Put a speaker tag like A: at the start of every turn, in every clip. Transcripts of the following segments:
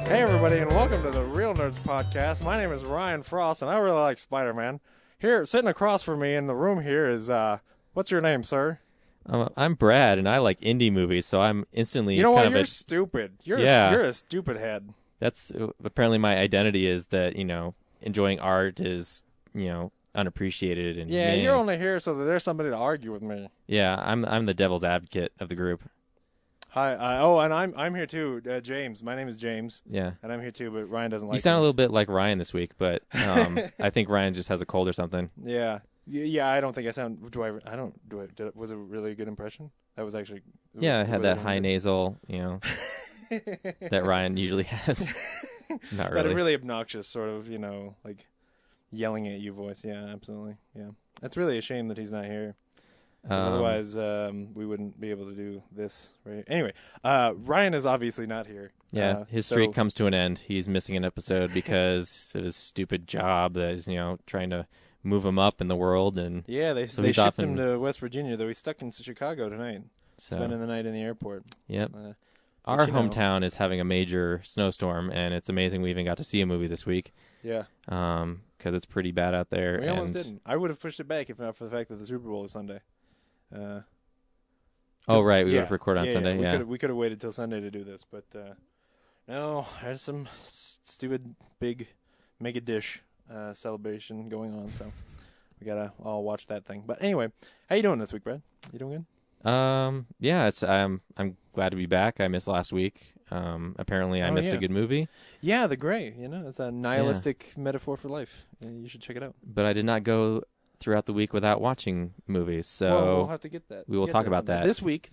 A: Hey everybody, and welcome to the Real Nerds Podcast. My name is Ryan Frost, and I really like Spider-Man. Here, sitting across from me in the room here is, what's your name, sir?
B: I'm Brad, and I like indie movies, so I'm instantly
A: You know
B: kind
A: what?
B: of
A: You're stupid. You're a stupid head.
B: That's apparently my identity is that, enjoying art is, unappreciated. And
A: Yeah, you're only here so that there's somebody to argue with me.
B: Yeah, I'm the devil's advocate of the group.
A: Hi, and I'm here too, James. My name is James.
B: Yeah.
A: And I'm here too, but Ryan doesn't like
B: You sound
A: me.
B: a little bit like Ryan this week, but I think Ryan just has a cold or something.
A: Yeah. Yeah, I don't think I sound... was it really a good impression? That was actually...
B: Yeah, I had that high nasal, that Ryan usually has. Not really.
A: That really obnoxious sort of, like yelling at you voice. Yeah, absolutely. Yeah. It's really a shame that he's not here. 'Cause otherwise, we wouldn't be able to do this, right? Anyway, Ryan is obviously not here.
B: Yeah, his streak comes to an end. He's missing an episode because of his stupid job that is, trying to move him up in the world. And
A: yeah, they shipped him to West Virginia, though he's stuck in Chicago tonight, spending the night in the airport.
B: Yep. Our hometown is having a major snowstorm, and it's amazing we even got to see a movie this week.
A: Yeah.
B: Because it's pretty bad out there.
A: We almost didn't. I would have pushed it back if not for the fact that the Super Bowl is Sunday.
B: Oh, right. We would have recorded on Sunday.
A: Yeah. We could have waited till Sunday to do this, but no, there's some stupid big mega dish celebration going on, so we gotta all watch that thing. But anyway, how you doing this week, Brad? You doing good?
B: Yeah, I'm glad to be back. I missed last week. Apparently I missed a good movie.
A: Yeah, The Gray. It's a nihilistic metaphor for life. You should check it out.
B: But I did not go throughout the week without watching movies, so
A: we'll have to get that.
B: We will talk about that.
A: This week,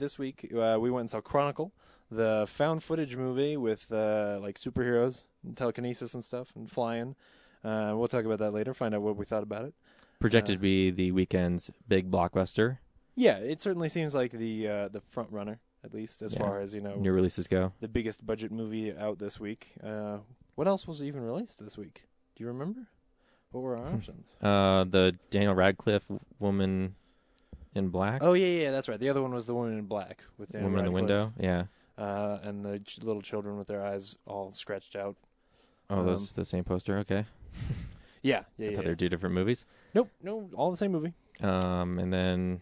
A: we went and saw Chronicle, the found footage movie with like superheroes and telekinesis and stuff and flying. We'll talk about that later, find out what we thought about it.
B: Projected to be the weekend's big blockbuster.
A: Yeah, it certainly seems like the front runner, at least as far as
B: new releases go.
A: The biggest budget movie out this week. What else was even released this week? Do you remember? What were our options?
B: The Daniel Radcliffe Woman in Black.
A: Oh yeah, that's right. The other one was the Woman in Black with Daniel
B: Woman
A: Radcliffe.
B: in the Window. Yeah.
A: And the little children with their eyes all scratched out.
B: Oh, those the same poster. Okay.
A: Yeah.
B: I thought they were two different movies.
A: Nope, no, all the same movie.
B: And then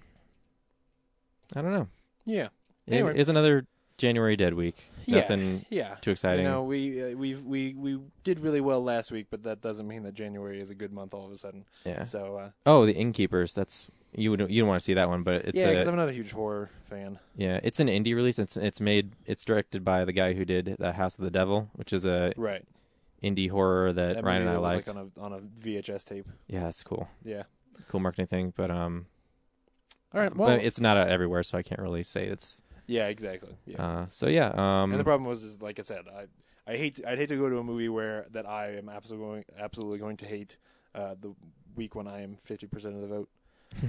B: I don't know.
A: Yeah.
B: Anyway. It is another January Dead week. Nothing too exciting.
A: We did really well last week, but that doesn't mean that January is a good month all of a sudden.
B: Yeah.
A: So.
B: The Innkeepers. That's you don't want to see that one, but it's
A: because I'm not a huge horror fan.
B: Yeah, it's an indie release. It's directed by the guy who did The House of the Devil, which is a indie horror that Ryan and I liked.
A: Like on a VHS tape.
B: Yeah, that's cool.
A: Yeah.
B: Cool marketing thing, but all
A: right. Well,
B: but it's not out everywhere, so I can't really say it's.
A: Yeah, exactly. Yeah.
B: And
A: the problem was, like I said, I'd hate to go to a movie that I am absolutely going to hate the week when I am 50% of the vote.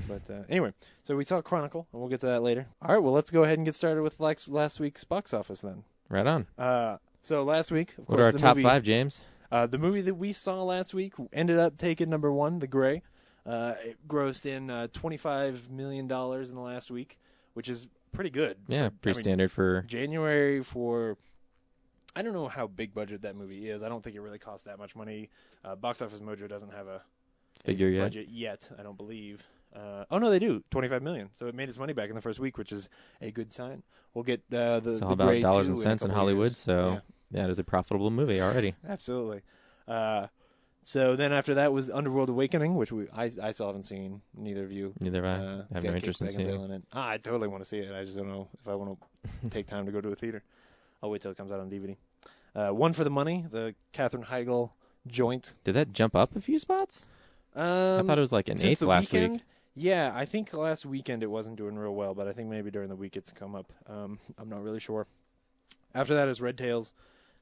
A: But anyway, so we saw Chronicle, and we'll get to that later. All right, well, let's go ahead and get started with last week's box office then.
B: Right on.
A: So last week, of course,
B: what are our top 5, James?
A: The movie that we saw last week ended up taking number 1, The Gray. It grossed in $25 million in the last week, which is pretty good.
B: Yeah, pretty standard for
A: January for... I don't know how big budget that movie is. I don't think it really costs that much money. Box Office Mojo doesn't have a
B: figure
A: budget yet, I don't believe. Oh, no, they do. $25 million. So it made its money back in the first week, which is a good sign. We'll get
B: it's all about dollars and cents in Hollywood, so it is a profitable movie already.
A: Absolutely. So then after that was Underworld Awakening, which I still haven't seen. Neither of you.
B: Neither have I. I have no interest in seeing it.
A: I totally want to see it. I just don't know if I want to take time to go to a theater. I'll wait till it comes out on DVD. One for the Money, the Katherine Heigl joint.
B: Did that jump up a few spots? I thought it was like an 8th last week.
A: Yeah, I think last weekend it wasn't doing real well, but I think maybe during the week it's come up. I'm not really sure. After that is Red Tails,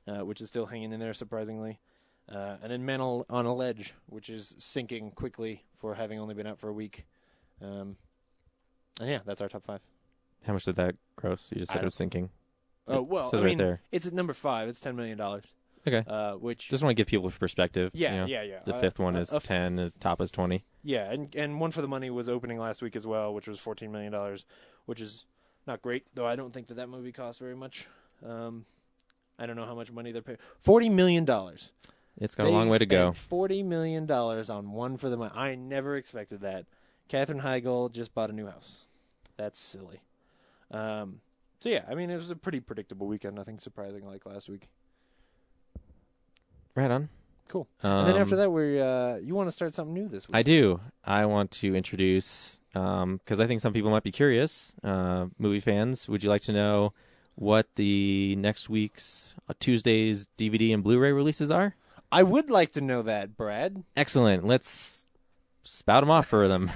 A: which is still hanging in there, surprisingly. And then Men on a Ledge, which is sinking quickly for having only been out for a week. And yeah, that's our top 5.
B: How much did that gross? You just said it was sinking.
A: Oh, well,
B: it says right there.
A: It's at number 5. It's $10 million.
B: Okay.
A: Which
B: just want to give people perspective.
A: Yeah.
B: The 5th one is 10, the top is 20.
A: Yeah, and One for the Money was opening last week as well, which was $14 million, which is not great, though I don't think that movie cost very much. I don't know how much money they're paying. $40 million.
B: It's got a long way to go.
A: $40 million on One for the Money. I never expected that. Katherine Heigl just bought a new house. That's silly. So yeah, I mean, it was a pretty predictable weekend. Nothing surprising like last week.
B: Right on.
A: Cool. And then after that, you want to start something new this week?
B: I do. I want to introduce, because I think some people might be curious, movie fans. Would you like to know what the next week's Tuesday's DVD and Blu-ray releases are?
A: I would like to know that, Brad.
B: Excellent. Let's spout them off for them.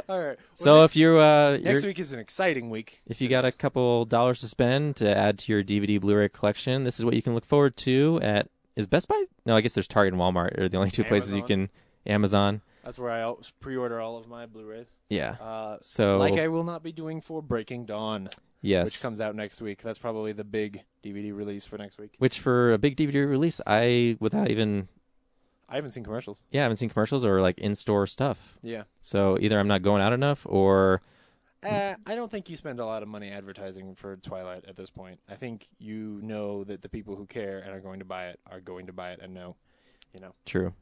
A: All right. Well,
B: So if you're
A: next week is an exciting week.
B: If you got a couple dollars to spend to add to your DVD Blu-ray collection, this is what you can look forward to at. Is Best Buy? No, I guess there's Target and Walmart are the only two places you can. Amazon.
A: That's where I pre-order all of my Blu-rays.
B: Yeah. So
A: like I will not be doing for Breaking Dawn.
B: Yes.
A: Which comes out next week. That's probably the big DVD release for next week.
B: Which for a big DVD release, I
A: haven't seen commercials.
B: Yeah, I haven't seen commercials or like in-store stuff.
A: Yeah.
B: So either I'm not going out enough or.
A: I don't think you spend a lot of money advertising for Twilight at this point. I think you know that the people who care and are going to buy it and know,
B: True.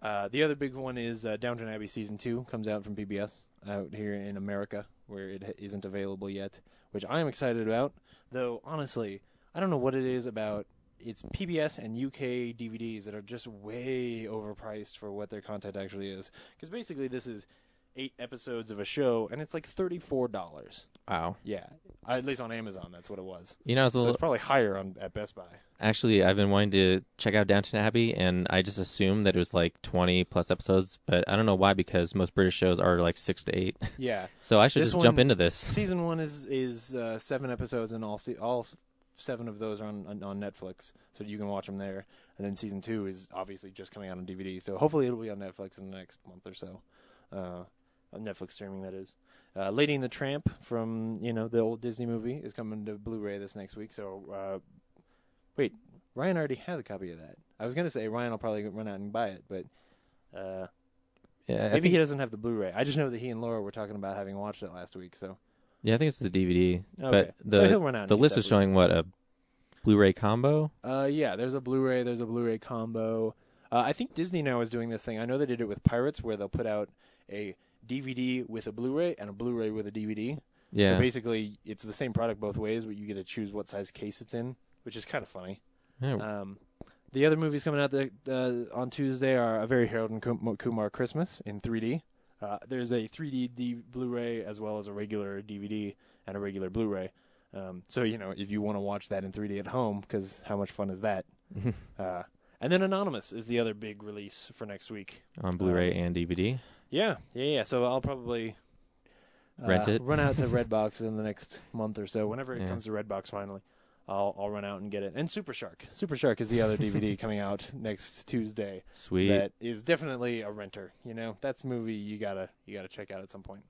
A: The other big one is Downton Abbey Season 2 comes out from PBS out here in America where it isn't available yet, which I am excited about. Though, honestly, I don't know what it is about it's PBS and UK DVDs that are just way overpriced for what their content actually is. Because basically this is 8 episodes of a show, and it's like $34.
B: Wow.
A: Yeah, at least on Amazon, that's what it was.
B: So
A: it's probably higher at Best Buy.
B: Actually, I've been wanting to check out Downton Abbey, and I just assumed that it was like 20 plus episodes, but I don't know why, because most British shows are like 6 to 8.
A: Yeah.
B: So I should just jump into this.
A: Season 1 is 7 episodes, and all 7 of those are on Netflix, so you can watch them there. And then Season 2 is obviously just coming out on DVD, so hopefully it'll be on Netflix in the next month or so. On Netflix streaming, that is. Lady and the Tramp from, the old Disney movie is coming to Blu-ray this next week. So, wait, Ryan already has a copy of that. I was going to say Ryan will probably run out and buy it, but maybe he doesn't have the Blu-ray. I just know that he and Laura were talking about having watched it last week. So
B: yeah, I think it's the DVD.
A: Okay.
B: But
A: so he'll run out.
B: The list is showing what, a Blu-ray combo?
A: Yeah, there's a Blu-ray combo. I think Disney now is doing this thing. I know they did it with Pirates, where they'll put out a DVD with a Blu-ray and a Blu-ray with a DVD.
B: Yeah.
A: So basically, it's the same product both ways, but you get to choose what size case it's in, which is kind of funny.
B: Yeah.
A: The other movies coming out on Tuesday are A Very Harold and Kumar Christmas in 3D. There's a 3D Blu-ray as well as a regular DVD and a regular Blu-ray. So, if you want to watch that in 3D at home, because how much fun is that? And then Anonymous is the other big release for next week.
B: On Blu-ray and DVD?
A: Yeah. So I'll probably
B: rent it.
A: Run out to Redbox in the next month or so. Whenever it comes to Redbox finally, I'll run out and get it. And Super Shark. Super Shark is the other DVD coming out next Tuesday.
B: Sweet.
A: That is definitely a renter. That's a movie you gotta check out at some point.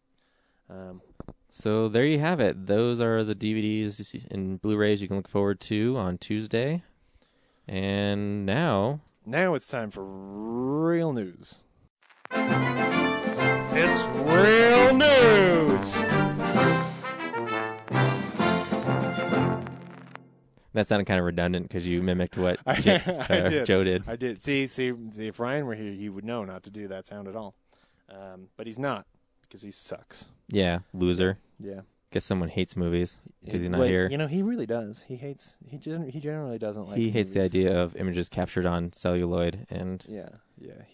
B: So there you have it. Those are the DVDs and Blu-rays you can look forward to on Tuesday. And now
A: it's time for real news. It's real news.
B: That sounded kind of redundant because you mimicked what Joe did.
A: I did. See, if Ryan were here, he would know not to do that sound at all. But he's not, because he sucks.
B: Yeah, loser.
A: Yeah.
B: Guess someone hates movies because he's not here.
A: He really does. He generally doesn't like.
B: He hates the idea of images captured on celluloid and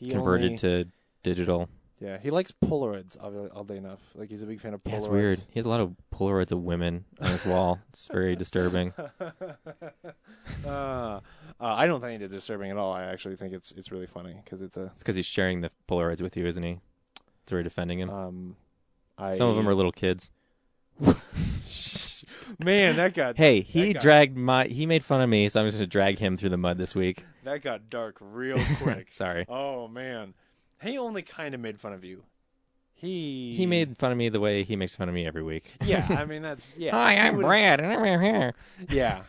B: converted to digital.
A: Yeah, he likes Polaroids, oddly enough. Like, he's a big fan of Polaroids.
B: Yeah, it's weird. He has a lot of Polaroids of women on his wall. It's very disturbing.
A: I don't think it's disturbing at all. I actually think it's really funny because it's
B: because he's sharing the Polaroids with you, isn't he? It's very defending him. Some of them are little kids.
A: Man, that got...
B: Hey, he made fun of me, so I'm just going to drag him through the mud this week.
A: That got dark real quick.
B: Sorry.
A: Oh, man. He only kind of made fun of you.
B: He made fun of me the way he makes fun of me every week.
A: Yeah, I mean, that's... Yeah.
B: Hi, I'm Brad, and I'm here.
A: Yeah.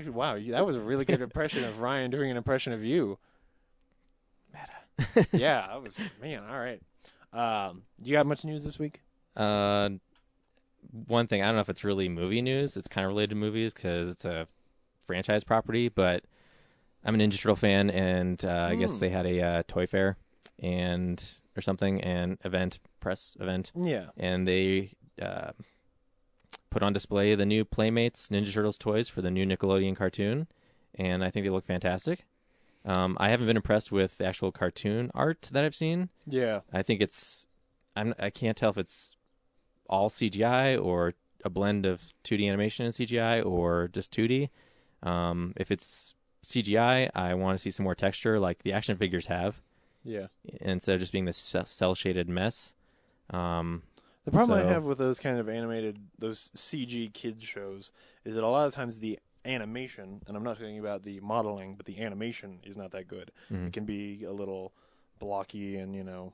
A: Wow, that was a really good impression of Ryan doing an impression of you. Meta. Yeah, that was... Man, all right. You got much news this week?
B: One thing, I don't know if it's really movie news. It's kind of related to movies because it's a franchise property, but I'm a Ninja Turtle fan, and I guess they had a toy fair or something, and press event.
A: Yeah.
B: And they put on display the new Playmates Ninja Turtles toys for the new Nickelodeon cartoon, and I think they look fantastic. I haven't been impressed with the actual cartoon art that I've seen.
A: Yeah.
B: I think I can't tell if it's all CGI or a blend of 2D animation and CGI or just 2D. If it's CGI, I want to see some more texture like the action figures have.
A: Yeah.
B: Instead of just being this cel-shaded mess.
A: The problem I have with those kind of those CG kids shows is that a lot of times the animation, and I'm not talking about the modeling, but the animation is not that good. It can be a little blocky, and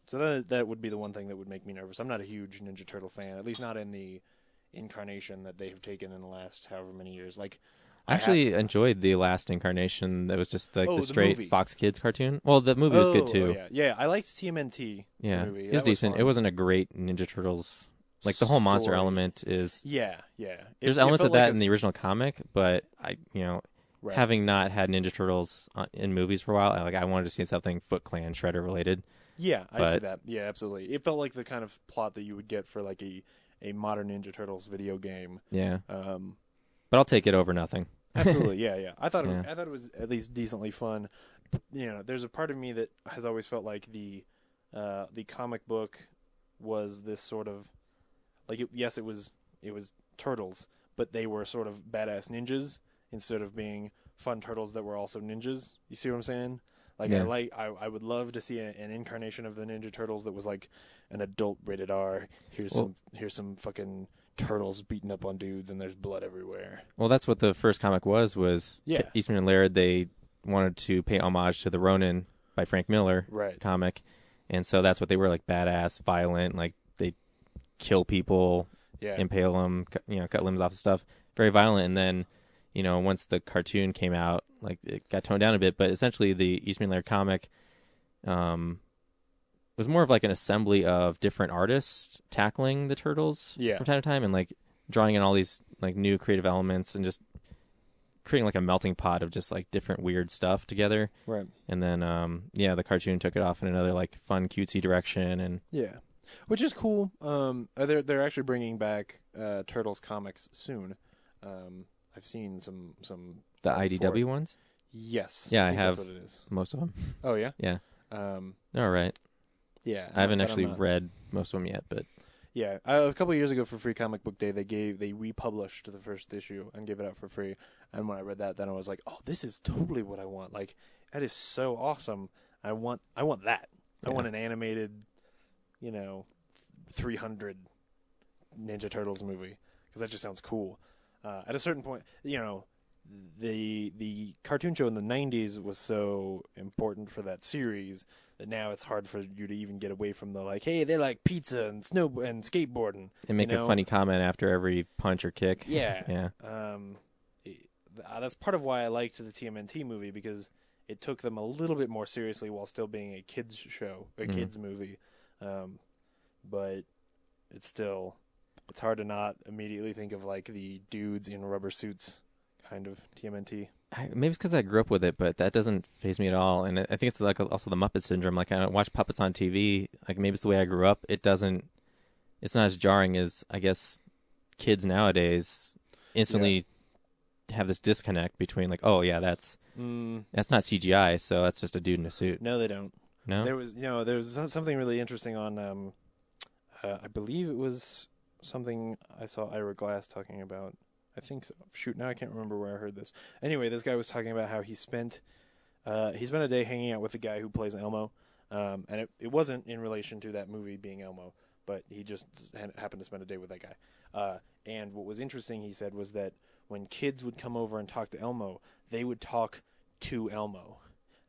A: so that would be the one thing that would make me nervous. I'm not a huge Ninja Turtle fan, at least not in the incarnation that they've taken in the last however many years. Like,
B: I actually enjoyed the last incarnation that was just like the straight
A: movie.
B: Fox Kids cartoon. Well, the movie was good too.
A: Yeah, I liked TMNT.
B: Yeah,
A: the movie.
B: It was decent. It wasn't a great Ninja Turtles. Like the whole monster element is.
A: Yeah.
B: There's elements of
A: like
B: that in the original comic, but
A: right.
B: having not had Ninja Turtles in movies for a while, I wanted to see something Foot Clan Shredder related.
A: Yeah, I see that. Yeah, absolutely. It felt like the kind of plot that you would get for like a modern Ninja Turtles video game.
B: Yeah. But I'll take it over nothing.
A: Absolutely, yeah. I thought it was at least decently fun. There's a part of me that has always felt like the comic book was this sort of like it was turtles, but they were sort of badass ninjas instead of being fun turtles that were also ninjas. You see what I'm saying? Like I would love to see an incarnation of the Ninja Turtles that was like an adult rated R. Here's some fucking turtles beating up on dudes and there's blood everywhere.
B: Well, that's what the first comic was Eastman and Laird. They wanted to pay homage to the Ronin by Frank Miller comic, and so that's what they were, like badass, violent, like they kill people, impale them, cut limbs off and stuff, very violent. And then once the cartoon came out, like it got toned down a bit, but essentially the Eastman Laird comic was more of like an assembly of different artists tackling the turtles from time to time, and like drawing in all these like new creative elements and just creating like a melting pot of just like different weird stuff together.
A: Right.
B: And then the cartoon took it off in another like fun cutesy direction, and
A: which is cool. They're actually bringing back Turtles comics soon. I've seen some
B: the IDW ones.
A: Yes.
B: Yeah, I have
A: that's what it is.
B: most of them.
A: Oh yeah.
B: Yeah.
A: They're
B: all right.
A: Yeah,
B: I haven't actually read most of them yet, but
A: a couple of years ago for Free Comic Book Day, they republished the first issue and gave it out for free. And when I read that, then I was like, oh, this is totally what I want. Like, that is so awesome. I want that. I want an animated, 300 Ninja Turtles movie, because that just sounds cool. At a certain point, the cartoon show in the 90s was so important for that series that now it's hard for you to even get away from the like, hey, they like pizza and and skateboarding.
B: And make a funny comment after every punch or kick.
A: Yeah. That's part of why I liked the TMNT movie, because it took them a little bit more seriously while still being a kids show, kids movie. But it's hard to not immediately think of like the dudes in rubber suits kind of TMNT.
B: Maybe it's because I grew up with it, but that doesn't faze me at all. And I think it's like also the Muppet syndrome. Like, I watch puppets on TV. Like, maybe it's the way I grew up. It's not as jarring as, I guess, kids nowadays instantly have this disconnect between like, oh yeah, that's not CGI, so that's just a dude in a suit.
A: No, they don't.
B: No?
A: There was something really interesting on I believe it was something I saw Ira Glass talking about. I think so. Shoot, now I can't remember where I heard this. Anyway, this guy was talking about how he spent a day hanging out with the guy who plays Elmo, and it wasn't in relation to that movie being Elmo, but he just happened to spend a day with that guy. And what was interesting, he said, was that when kids would come over and talk to Elmo, they would talk to Elmo.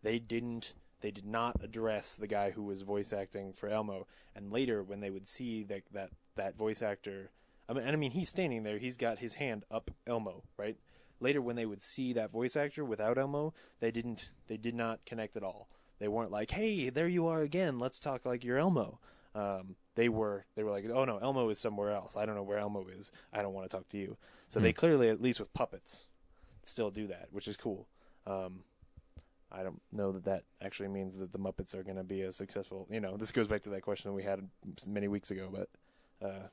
A: They did not address the guy who was voice acting for Elmo. And later, when they would see that voice actor, I mean, he's standing there. He's got his hand up Elmo, right? Later, when they would see that voice actor without Elmo, they did not connect at all. They weren't like, "Hey, there you are again. Let's talk like you're Elmo." They were like, "Oh no, Elmo is somewhere else. I don't know where Elmo is. I don't want to talk to you." So they clearly, at least with puppets, still do that, which is cool. I don't know that actually means that the Muppets are going to be as successful. This goes back to that question that we had many weeks ago, but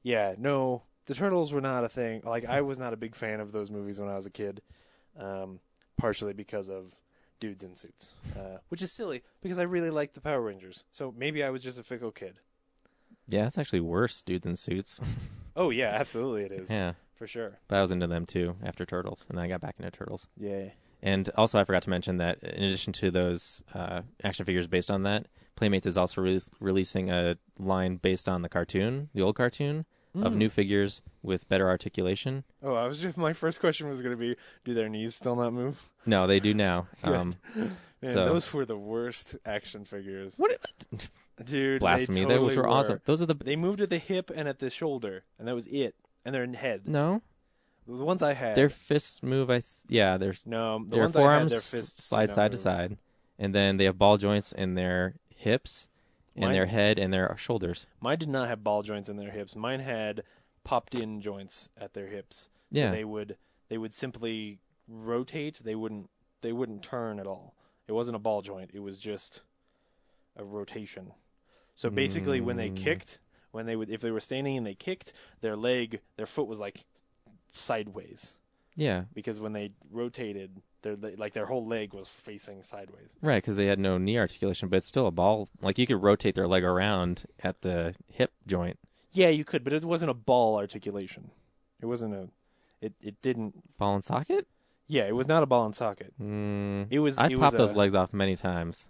A: yeah, no, the Turtles were not a thing. Like, I was not a big fan of those movies when I was a kid, partially because of dudes in suits, which is silly because I really liked the Power Rangers. So maybe I was just a fickle kid.
B: Yeah, it's actually worse, dudes in suits.
A: Oh, yeah, absolutely it is.
B: Yeah.
A: For sure.
B: But I was into them, too, after Turtles, and then I got back into Turtles.
A: Yeah.
B: And also, I forgot to mention that in addition to those action figures based on that, Playmates is also releasing a line based on the cartoon, the old cartoon, of new figures with better articulation.
A: Oh, my first question was going to be, do their knees still not move?
B: No, they do now.
A: Man, those were the worst action figures.
B: What?
A: Dude,
B: Blasphemy.
A: They totally
B: those were awesome. Those are
A: They moved at the hip and at the shoulder, and that was it. And their head.
B: No.
A: The ones I had.
B: Their fists move, there's...
A: No,
B: their
A: ones
B: forearms
A: I had, their fists
B: slide side to side. And then they have ball joints in their hips, in their head, and their shoulders.
A: Mine did not have ball joints in their hips. Mine had popped-in joints at their hips. So
B: yeah.
A: they would simply rotate. They wouldn't turn at all. It wasn't a ball joint. It was just a rotation. So basically, when they kicked, if they were standing and they kicked, their foot was like sideways.
B: Yeah.
A: Because when they rotated, their whole leg was facing sideways.
B: Right, because they had no knee articulation, but it's still a ball. Like, you could rotate their leg around at the hip joint.
A: Yeah, you could, but it wasn't a ball articulation. It wasn't it didn't...
B: Ball and socket?
A: Yeah, it was not a ball and socket.
B: I've popped those legs off many times.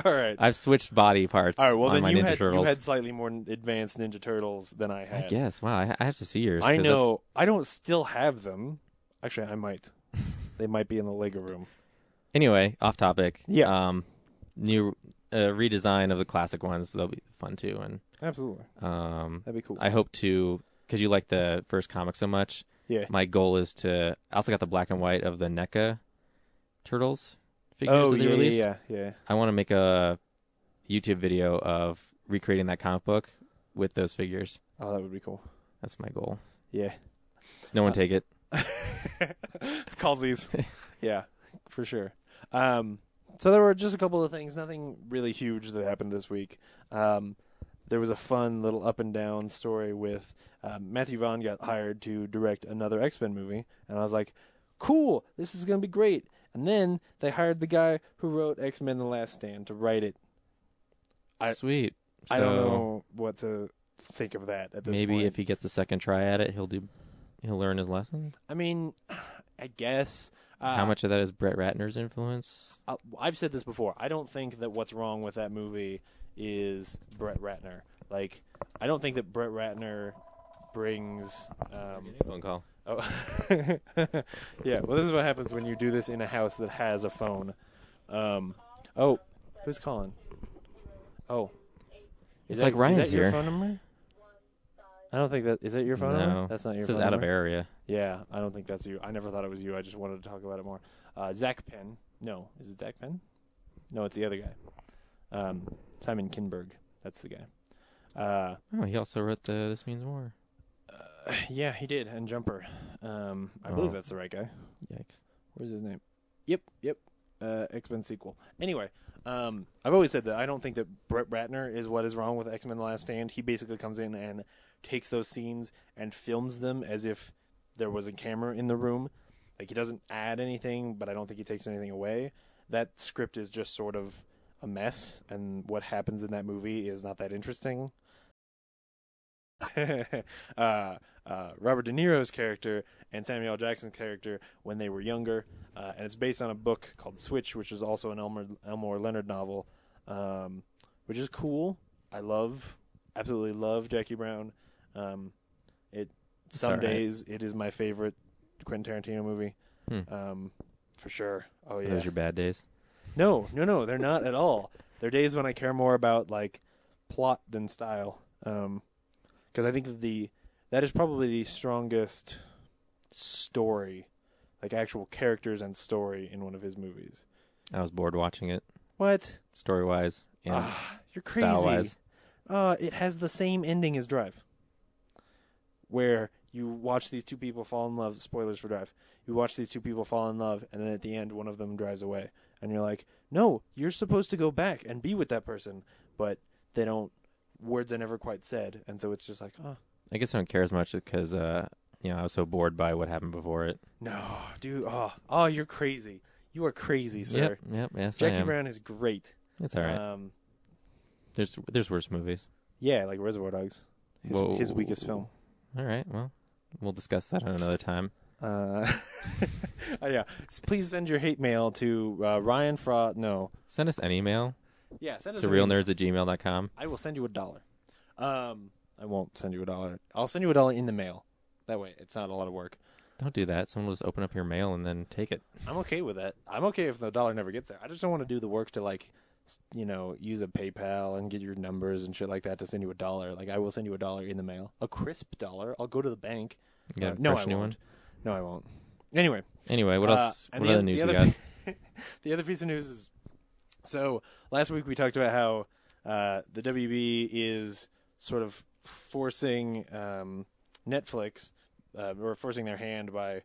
A: All right.
B: I've switched body parts
A: on
B: my Ninja Turtles.
A: You had slightly more advanced Ninja Turtles than I had.
B: I guess. Wow, I have to see yours.
A: I know. I don't still have them. Actually, I might. They might be in the Lego room.
B: Anyway, off topic.
A: Yeah.
B: New redesign of the classic ones. They'll be fun, too. And
A: absolutely. That'd be cool.
B: I hope to, because you like the first comic so much.
A: Yeah.
B: My goal is to... I also got the black and white of the NECA Turtles figures that they released.
A: Yeah.
B: I want to make a YouTube video of recreating that comic book with those figures.
A: Oh, that would be cool.
B: That's my goal.
A: Yeah.
B: No one take it.
A: Callsies. Yeah, for sure. So there were just a couple of things, nothing really huge that happened this week. There was a fun little up and down story with Matthew Vaughn got hired to direct another X-Men movie, and I was like, cool, this is going to be great. And then they hired the guy who wrote X-Men The Last Stand to write it.
B: Sweet. So
A: I don't know what to think of that at this point.
B: Maybe if he gets a second try at it, he'll learn his lesson.
A: I mean, I guess.
B: How much of that is Brett Ratner's influence?
A: I've said this before. I don't think that what's wrong with that movie is Brett Ratner. Like, I don't think that Brett Ratner brings...
B: phone call.
A: Oh, yeah. Well, this is what happens when you do this in a house that has a phone. Oh, who's calling? Oh,
B: It's like Ryan's
A: is that
B: here.
A: Your phone number? I don't think that is that your phone number.
B: No,
A: That's not your.
B: It
A: phone
B: says out
A: number?
B: of area.
A: Yeah, I don't think that's you. I never thought it was you. I just wanted to talk about it more. Zach Penn. No, is it Zach Penn? No, it's the other guy. Simon Kinberg. That's the guy.
B: He also wrote This Means More.
A: Yeah, he did, and Jumper. I believe that's the right guy.
B: Yikes.
A: Where's his name? Yep. X-Men sequel. Anyway, I've always said that I don't think that Brett Ratner is what is wrong with X-Men The Last Stand. He basically comes in and takes those scenes and films them as if there was a camera in the room. Like, he doesn't add anything, but I don't think he takes anything away. That script is just sort of a mess, and what happens in that movie is not that interesting. Robert De Niro's character and Samuel L. Jackson's character when they were younger, and it's based on a book called Switch, which is also an Elmore Leonard novel, which is cool. I absolutely love Jackie Brown. Some days it is my favorite Quentin Tarantino movie, for sure. Oh yeah,
B: Those are your bad days.
A: No, they're not at all. They're days when I care more about like plot than style. Because I think that is probably the strongest story, like actual characters and story in one of his movies.
B: I was bored watching it.
A: What?
B: Story-wise and
A: you're crazy.
B: style-wise.
A: It has the same ending as Drive, where You watch these two people fall in love. Spoilers for Drive. You watch these two people fall in love, and then at the end, one of them drives away. And you're like, no, you're supposed to go back and be with that person. But they don't. Words are never quite said. And so it's just like, oh.
B: I guess I don't care as much because, I was so bored by what happened before it.
A: No, dude. Oh, you're crazy. You are crazy, sir.
B: Yep, yes,
A: Jackie
B: I am.
A: Brown is great.
B: It's all right. There's worse movies.
A: Yeah, like Reservoir Dogs. His weakest film.
B: All right, well, we'll discuss that on another time.
A: Yeah. Please send your hate mail to Ryan Fraud. No.
B: Send us an email.
A: Yeah, send us
B: to realnerds@gmail.com.
A: I will send you $1. I won't send you $1. I'll send you $1 in the mail. That way, it's not a lot of work.
B: Don't do that. Someone will just open up your mail and then take it.
A: I'm okay with that. I'm okay if the $1 never gets there. I just don't want to do the work to, like, use a PayPal and get your numbers and shit like that to send you $1. Like, I will send you $1 in the mail. A crisp $1. I'll go to the bank.
B: You got a
A: no,
B: fresh
A: I
B: new
A: won't.
B: one?
A: No, I won't. Anyway,
B: what else? What other news we got?
A: The other piece of news is, so last week we talked about how the WB is sort of forcing Netflix, or forcing their hand by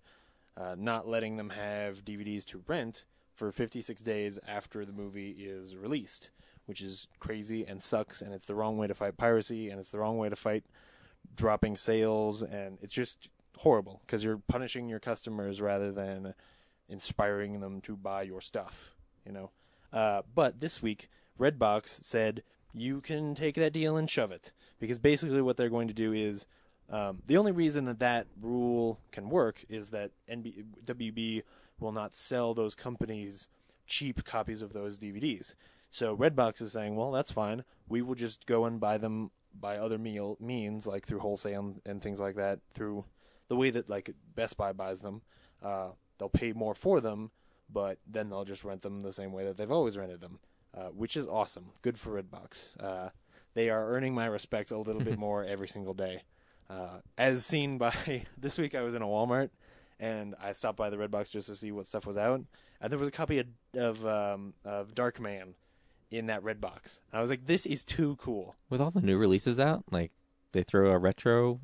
A: not letting them have DVDs to rent for 56 days after the movie is released, which is crazy and sucks, and it's the wrong way to fight piracy, and it's the wrong way to fight dropping sales, and it's just horrible because you're punishing your customers rather than inspiring them to buy your stuff, But this week, Redbox said you can take that deal and shove it, because basically what they're going to do is the only reason that rule can work is that WB will not sell those companies cheap copies of those DVDs. So Redbox is saying, well, that's fine. We will just go and buy them by other means, like through wholesale and things like that, through the way that like Best Buy buys them. They'll pay more for them, but then they'll just rent them the same way that they've always rented them, which is awesome. Good for Redbox. They are earning my respects a little bit more every single day. As seen by this week, I was in a Walmart and I stopped by the Redbox just to see what stuff was out, and there was a copy of Darkman in that Redbox. I was like, this is too cool.
B: With all the new releases out, like they throw a retro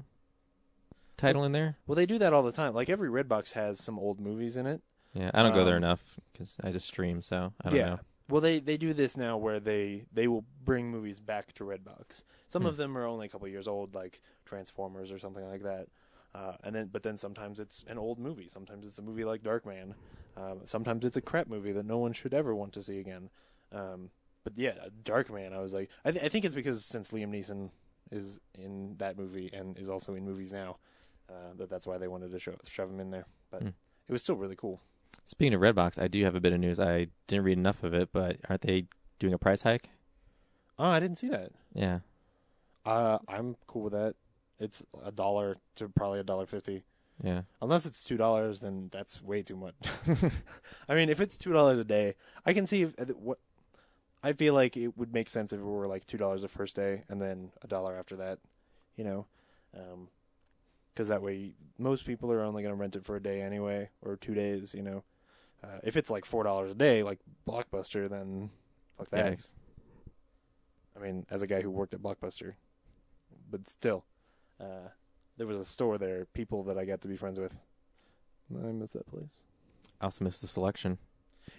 B: title in there.
A: Well, they do that all the time. Like every Redbox has some old movies in it.
B: Yeah, I don't go there enough because I just stream, so I don't know.
A: Well, they do this now where they will bring movies back to Redbox. Some of them are only a couple years old, like Transformers or something like that. But then sometimes it's an old movie. Sometimes it's a movie like Darkman. Sometimes it's a crap movie that no one should ever want to see again. But yeah, Darkman, I was like, I think it's because since Liam Neeson is in that movie and is also in movies now, that's why they wanted to shove him in there. But it was still really cool.
B: Speaking of Redbox, I do have a bit of news. I didn't read enough of it, but aren't they doing a price hike?
A: Oh, I didn't see that.
B: Yeah.
A: I'm cool with that. It's $1 to probably $1.50.
B: Yeah.
A: Unless it's $2, then that's way too much. I mean, if it's $2 a day, I can see what. I feel like it would make sense if it were like $2 the first day and then $1 after that, because that way most people are only going to rent it for a day anyway, or 2 days, If it's like $4 a day, like Blockbuster, then fuck that.
B: Thanks.
A: I mean, as a guy who worked at Blockbuster, but still, there was a store there, people that I got to be friends with. I miss that place.
B: I also miss the selection.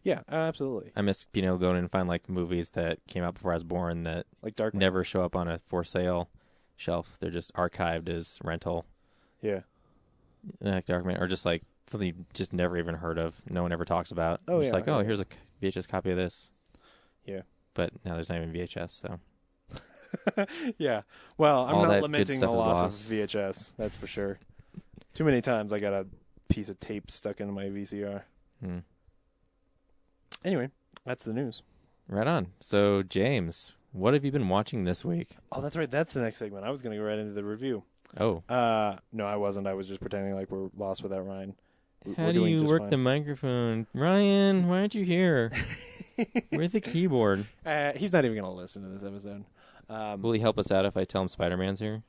A: Yeah, absolutely.
B: I miss being able to go in and find like movies that came out before I was born that
A: like Dark
B: never show up on a for sale shelf. They're just archived as rental.
A: Yeah.
B: Like Darkman, or just like something you just never even heard of. No one ever talks about.
A: Oh,
B: just
A: yeah.
B: like, oh, here's a VHS copy of this.
A: Yeah.
B: But now there's not even VHS, so.
A: Yeah. Well, I'm
B: All
A: not
B: that
A: lamenting
B: good
A: the
B: stuff is
A: loss
B: lost.
A: of VHS. That's for sure. Too many times I got a piece of tape stuck into my VCR. Anyway, that's the news.
B: Right on. So, James, what have you been watching this week?
A: Oh, that's right. That's the next segment. I was going to go right into the review.
B: Oh.
A: No, I wasn't. I was just pretending like we're lost without Ryan.
B: How do you work the microphone? Ryan, why aren't you here? Where's the keyboard?
A: He's not even going to listen to this episode.
B: Will he help us out if I tell him Spider-Man's here?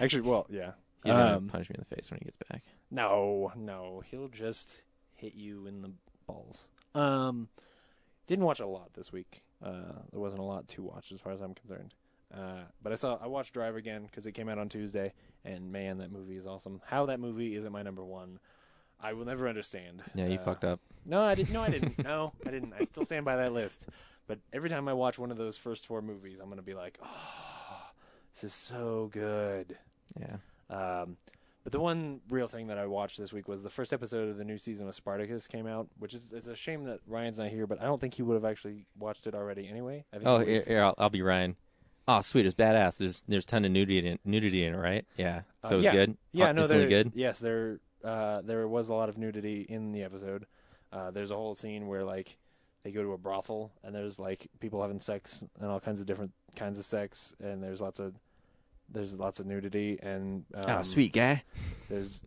A: Actually, well, yeah.
B: He's going to punch me in the face when he gets back.
A: No. He'll just hit you in the balls. Didn't watch a lot this week. There wasn't a lot to watch as far as I'm concerned. But I watched Drive again because it came out on Tuesday, and man, that movie is awesome. How that movie isn't my number one, I will never understand.
B: Yeah, you fucked up.
A: No, I didn't. No, I didn't. No, I didn't. I still stand by that list. But every time I watch one of those first 4 movies, I'm gonna be like, oh, this is so good.
B: Yeah.
A: But the one real thing that I watched this week was the first episode of the new season of Spartacus came out, which is it's a shame that Ryan's not here, but I don't think he would have actually watched it already anyway. I think
B: Here, I'll be Ryan. Oh, sweet, it's badass. There's a ton of nudity in it, right? Yeah. So it was good.
A: Yeah, no,
B: instantly good.
A: Yes, there was a lot of nudity in the episode. There's a whole scene where like they go to a brothel and there's like people having sex and all kinds of different kinds of sex, and there's lots of nudity and
B: sweet guy.
A: There's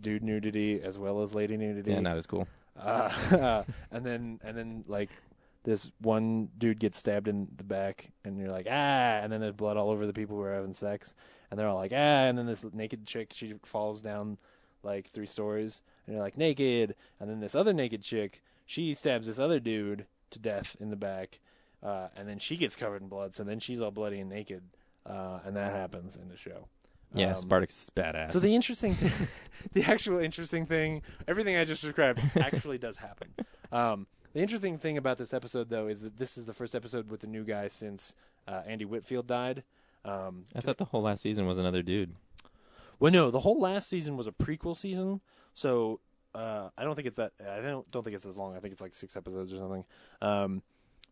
A: dude nudity as well as lady nudity.
B: Yeah, not as cool.
A: And then like this one dude gets stabbed in the back, and you're like, and then there's blood all over the people who are having sex, and they're all like, and then this naked chick, she falls down like 3 stories, and you're like, naked, and then this other naked chick, she stabs this other dude to death in the back, and then she gets covered in blood, so then she's all bloody and naked, and that happens in the show.
B: Yeah, Spartacus is badass.
A: So the interesting thing, the actual interesting thing, everything I just described actually does happen. The interesting thing about this episode, though, is that this is the first episode with the new guy since Andy Whitfield died.
B: I thought the whole last season was another dude.
A: Well, no, the whole last season was a prequel season, so I don't think it's that. I don't think it's as long. I think it's like 6 episodes or something.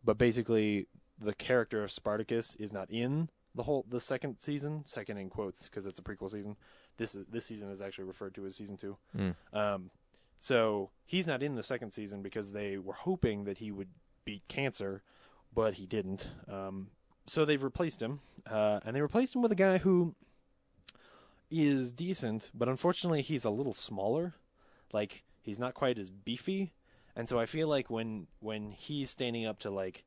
A: But basically, the character of Spartacus is not in the second season. Second in quotes because it's a prequel season. This season is actually referred to as season 2. So he's not in the second season because they were hoping that he would beat cancer, but he didn't. So they've replaced him, and they replaced him with a guy who is decent, but unfortunately he's a little smaller. Like, he's not quite as beefy, and so I feel like when he's standing up to like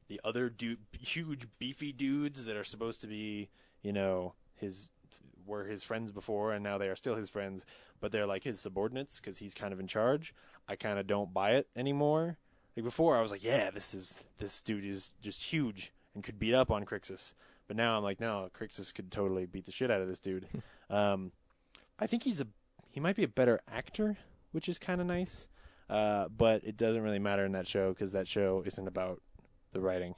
A: the other huge beefy dudes that are supposed to be, were his friends before, and now they are still his friends, but they're like his subordinates because he's kind of in charge. I kind of don't buy it anymore. Like before, I was like, yeah, this dude is just huge and could beat up on Crixus. But now I'm like, no, Crixus could totally beat the shit out of this dude. I think he might be a better actor, which is kind of nice. But it doesn't really matter in that show because that show isn't about the writing.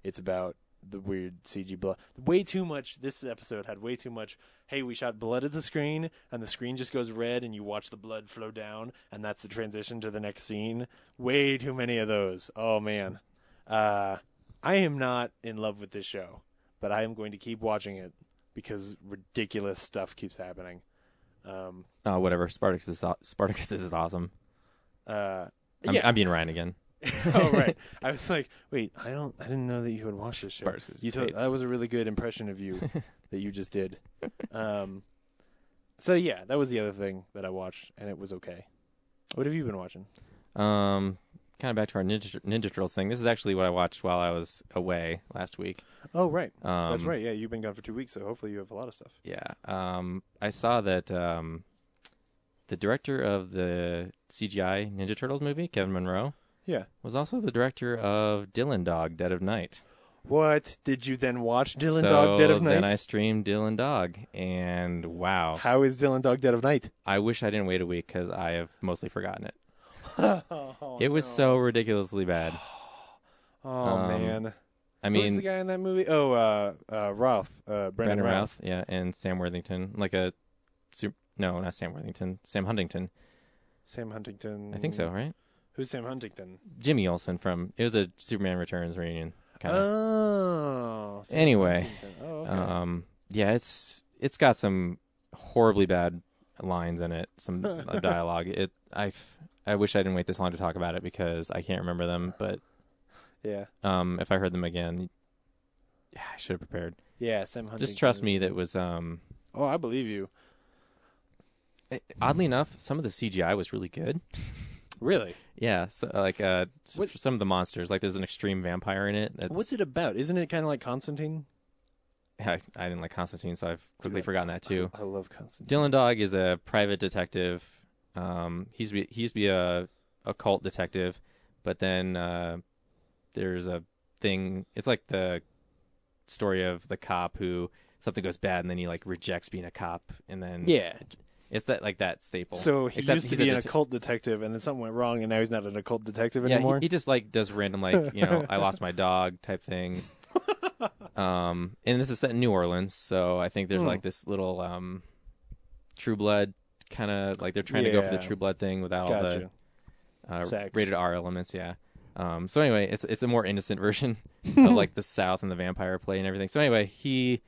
A: It's about the weird CG blood. Way too much. This episode had way too much. Hey, we shot blood at the screen, and the screen just goes red, and you watch the blood flow down, and that's the transition to the next scene. Way too many of those. Oh, man. I am not in love with this show, but I am going to keep watching it because ridiculous stuff keeps happening.
B: Whatever. Spartacus is awesome.
A: Yeah.
B: I'm being Ryan again.
A: Oh, right. I was like, wait, I didn't know that you had watched this show. That was a really good impression of you that you just did. So yeah, that was the other thing that I watched, and it was okay. What have you been watching?
B: Kind of back to our Ninja Turtles thing. This is actually what I watched while I was away last week.
A: Oh, right. That's right. Yeah, you've been gone for 2 weeks, so hopefully you have a lot of stuff.
B: Yeah. I saw that the director of the CGI Ninja Turtles movie, Kevin Monroe, was also the director of Dylan Dog, Dead of Night.
A: What? Did you then watch Dylan Dog, Dead of Night?
B: Then I streamed Dylan Dog, and wow.
A: How is Dylan Dog, Dead of Night?
B: I wish I didn't wait a week because I have mostly forgotten it. It was so ridiculously bad.
A: Oh, man.
B: I mean,
A: who's the guy in that movie? Oh, Routh. Brandon Routh.
B: Yeah, and Sam Worthington. No, not Sam Worthington. Sam Huntington.
A: Sam Huntington.
B: I think so, right?
A: Who's Sam Huntington?
B: Jimmy Olsen it was a Superman Returns reunion. Kinda.
A: Oh.
B: Anyway.
A: Oh, okay.
B: Yeah, it's got some horribly bad lines in it, some dialogue. I wish I didn't wait this long to talk about it because I can't remember them, but
A: yeah.
B: If I heard them again, I should have prepared.
A: Yeah, Sam Huntington.
B: Just trust me, that was
A: Oh, I believe you.
B: Oddly enough, some of the CGI was really good.
A: Really?
B: Yeah, so for some of the monsters, like there's an extreme vampire in it.
A: What's it about? Isn't it kind of like Constantine?
B: I didn't like Constantine, so I've quickly forgotten that too.
A: I love Constantine.
B: Dylan Dog is a private detective. He used to be a cult detective, but then there's a thing. It's like the story of the cop who something goes bad and then he like rejects being a cop, and then it's that staple.
A: So he
B: Except
A: used to
B: he's
A: be an occult detective, and then something went wrong, and now he's not an occult detective anymore.
B: He just like does random like I lost my dog type things. And this is set in New Orleans, so I think there's like this little True Blood kind of like they're trying to go for the True Blood thing without all the rated R elements. Yeah. So anyway, it's a more innocent version of like the South and the vampire play and everything. So anyway, he's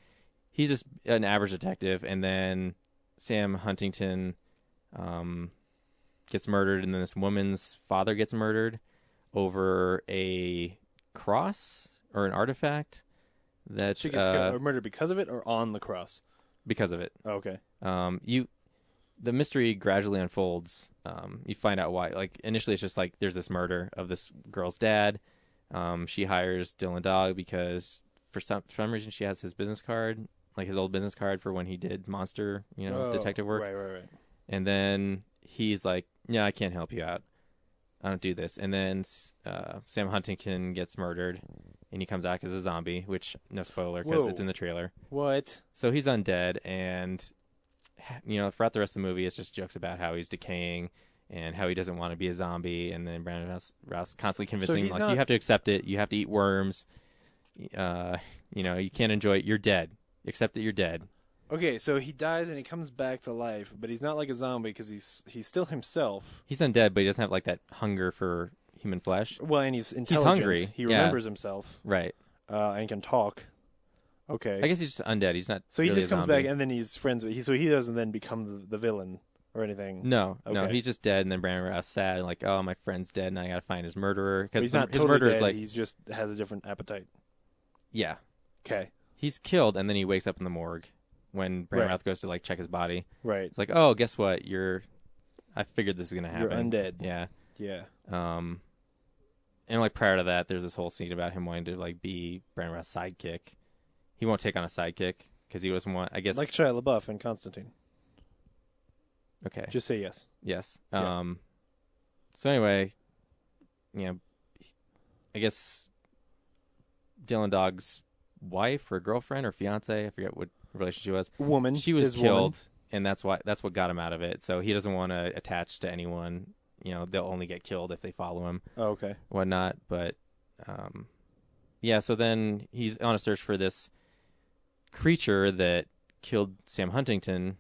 B: just an average detective, and then Sam Huntington gets murdered, and then this woman's father gets murdered over a cross or an artifact that
A: she gets murdered because of it, or on the cross?
B: Because of it.
A: Oh, okay.
B: The mystery gradually unfolds. You find out why. Like initially, it's just like there's this murder of this girl's dad. She hires Dylan Dog because for some reason she has his business card, like his old business card for when he did monster, detective work.
A: Right.
B: And then he's like, "Yeah, I can't help you out. I don't do this." And then Sam Huntington gets murdered, and he comes back as a zombie, which no spoiler because it's in the trailer.
A: What?
B: So he's undead, and throughout the rest of the movie, it's just jokes about how he's decaying and how he doesn't want to be a zombie. And then Brandon Rouse constantly convincing him, like, you have to accept it. You have to eat worms. You can't enjoy it. You're dead. Accept that you're dead.
A: Okay, so he dies and he comes back to life, but he's not like a zombie because he's still himself.
B: He's undead, but he doesn't have like that hunger for human flesh.
A: Well, and he's intelligent.
B: He's hungry.
A: He remembers himself.
B: Right.
A: And can talk. Okay.
B: I guess he's just undead. He's not.
A: So he
B: really
A: just comes back, and then he's friends with. So he doesn't then become the villain or anything.
B: No,
A: okay.
B: No. He's just dead, and then Brandon Rouse sad, like, oh, my friend's dead, and I gotta find his murderer because
A: he's not
B: his
A: totally
B: murderer
A: dead.
B: is like
A: He's just has a different appetite.
B: Yeah.
A: Okay.
B: He's killed, and then he wakes up in the morgue when Brandon Rouse goes to like check his body.
A: Right.
B: It's like, oh, guess what? I figured this is gonna happen.
A: You're undead.
B: Yeah.
A: Yeah.
B: And like prior to that, there's this whole scene about him wanting to like be Brandon Rouse's sidekick. He won't take on a sidekick because he doesn't want. I guess
A: like Shia LaBeouf and Constantine.
B: Okay.
A: Just say yes.
B: Yes.
A: Yeah.
B: So anyway, I guess Dylan Dog's wife or girlfriend or fiance, I forget what relationship she was.
A: Woman.
B: She was killed, and that's what got him out of it. So he doesn't want to attach to anyone. They'll only get killed if they follow him.
A: Oh, okay.
B: Whatnot, but so then he's on a search for this creature that killed Sam Huntington.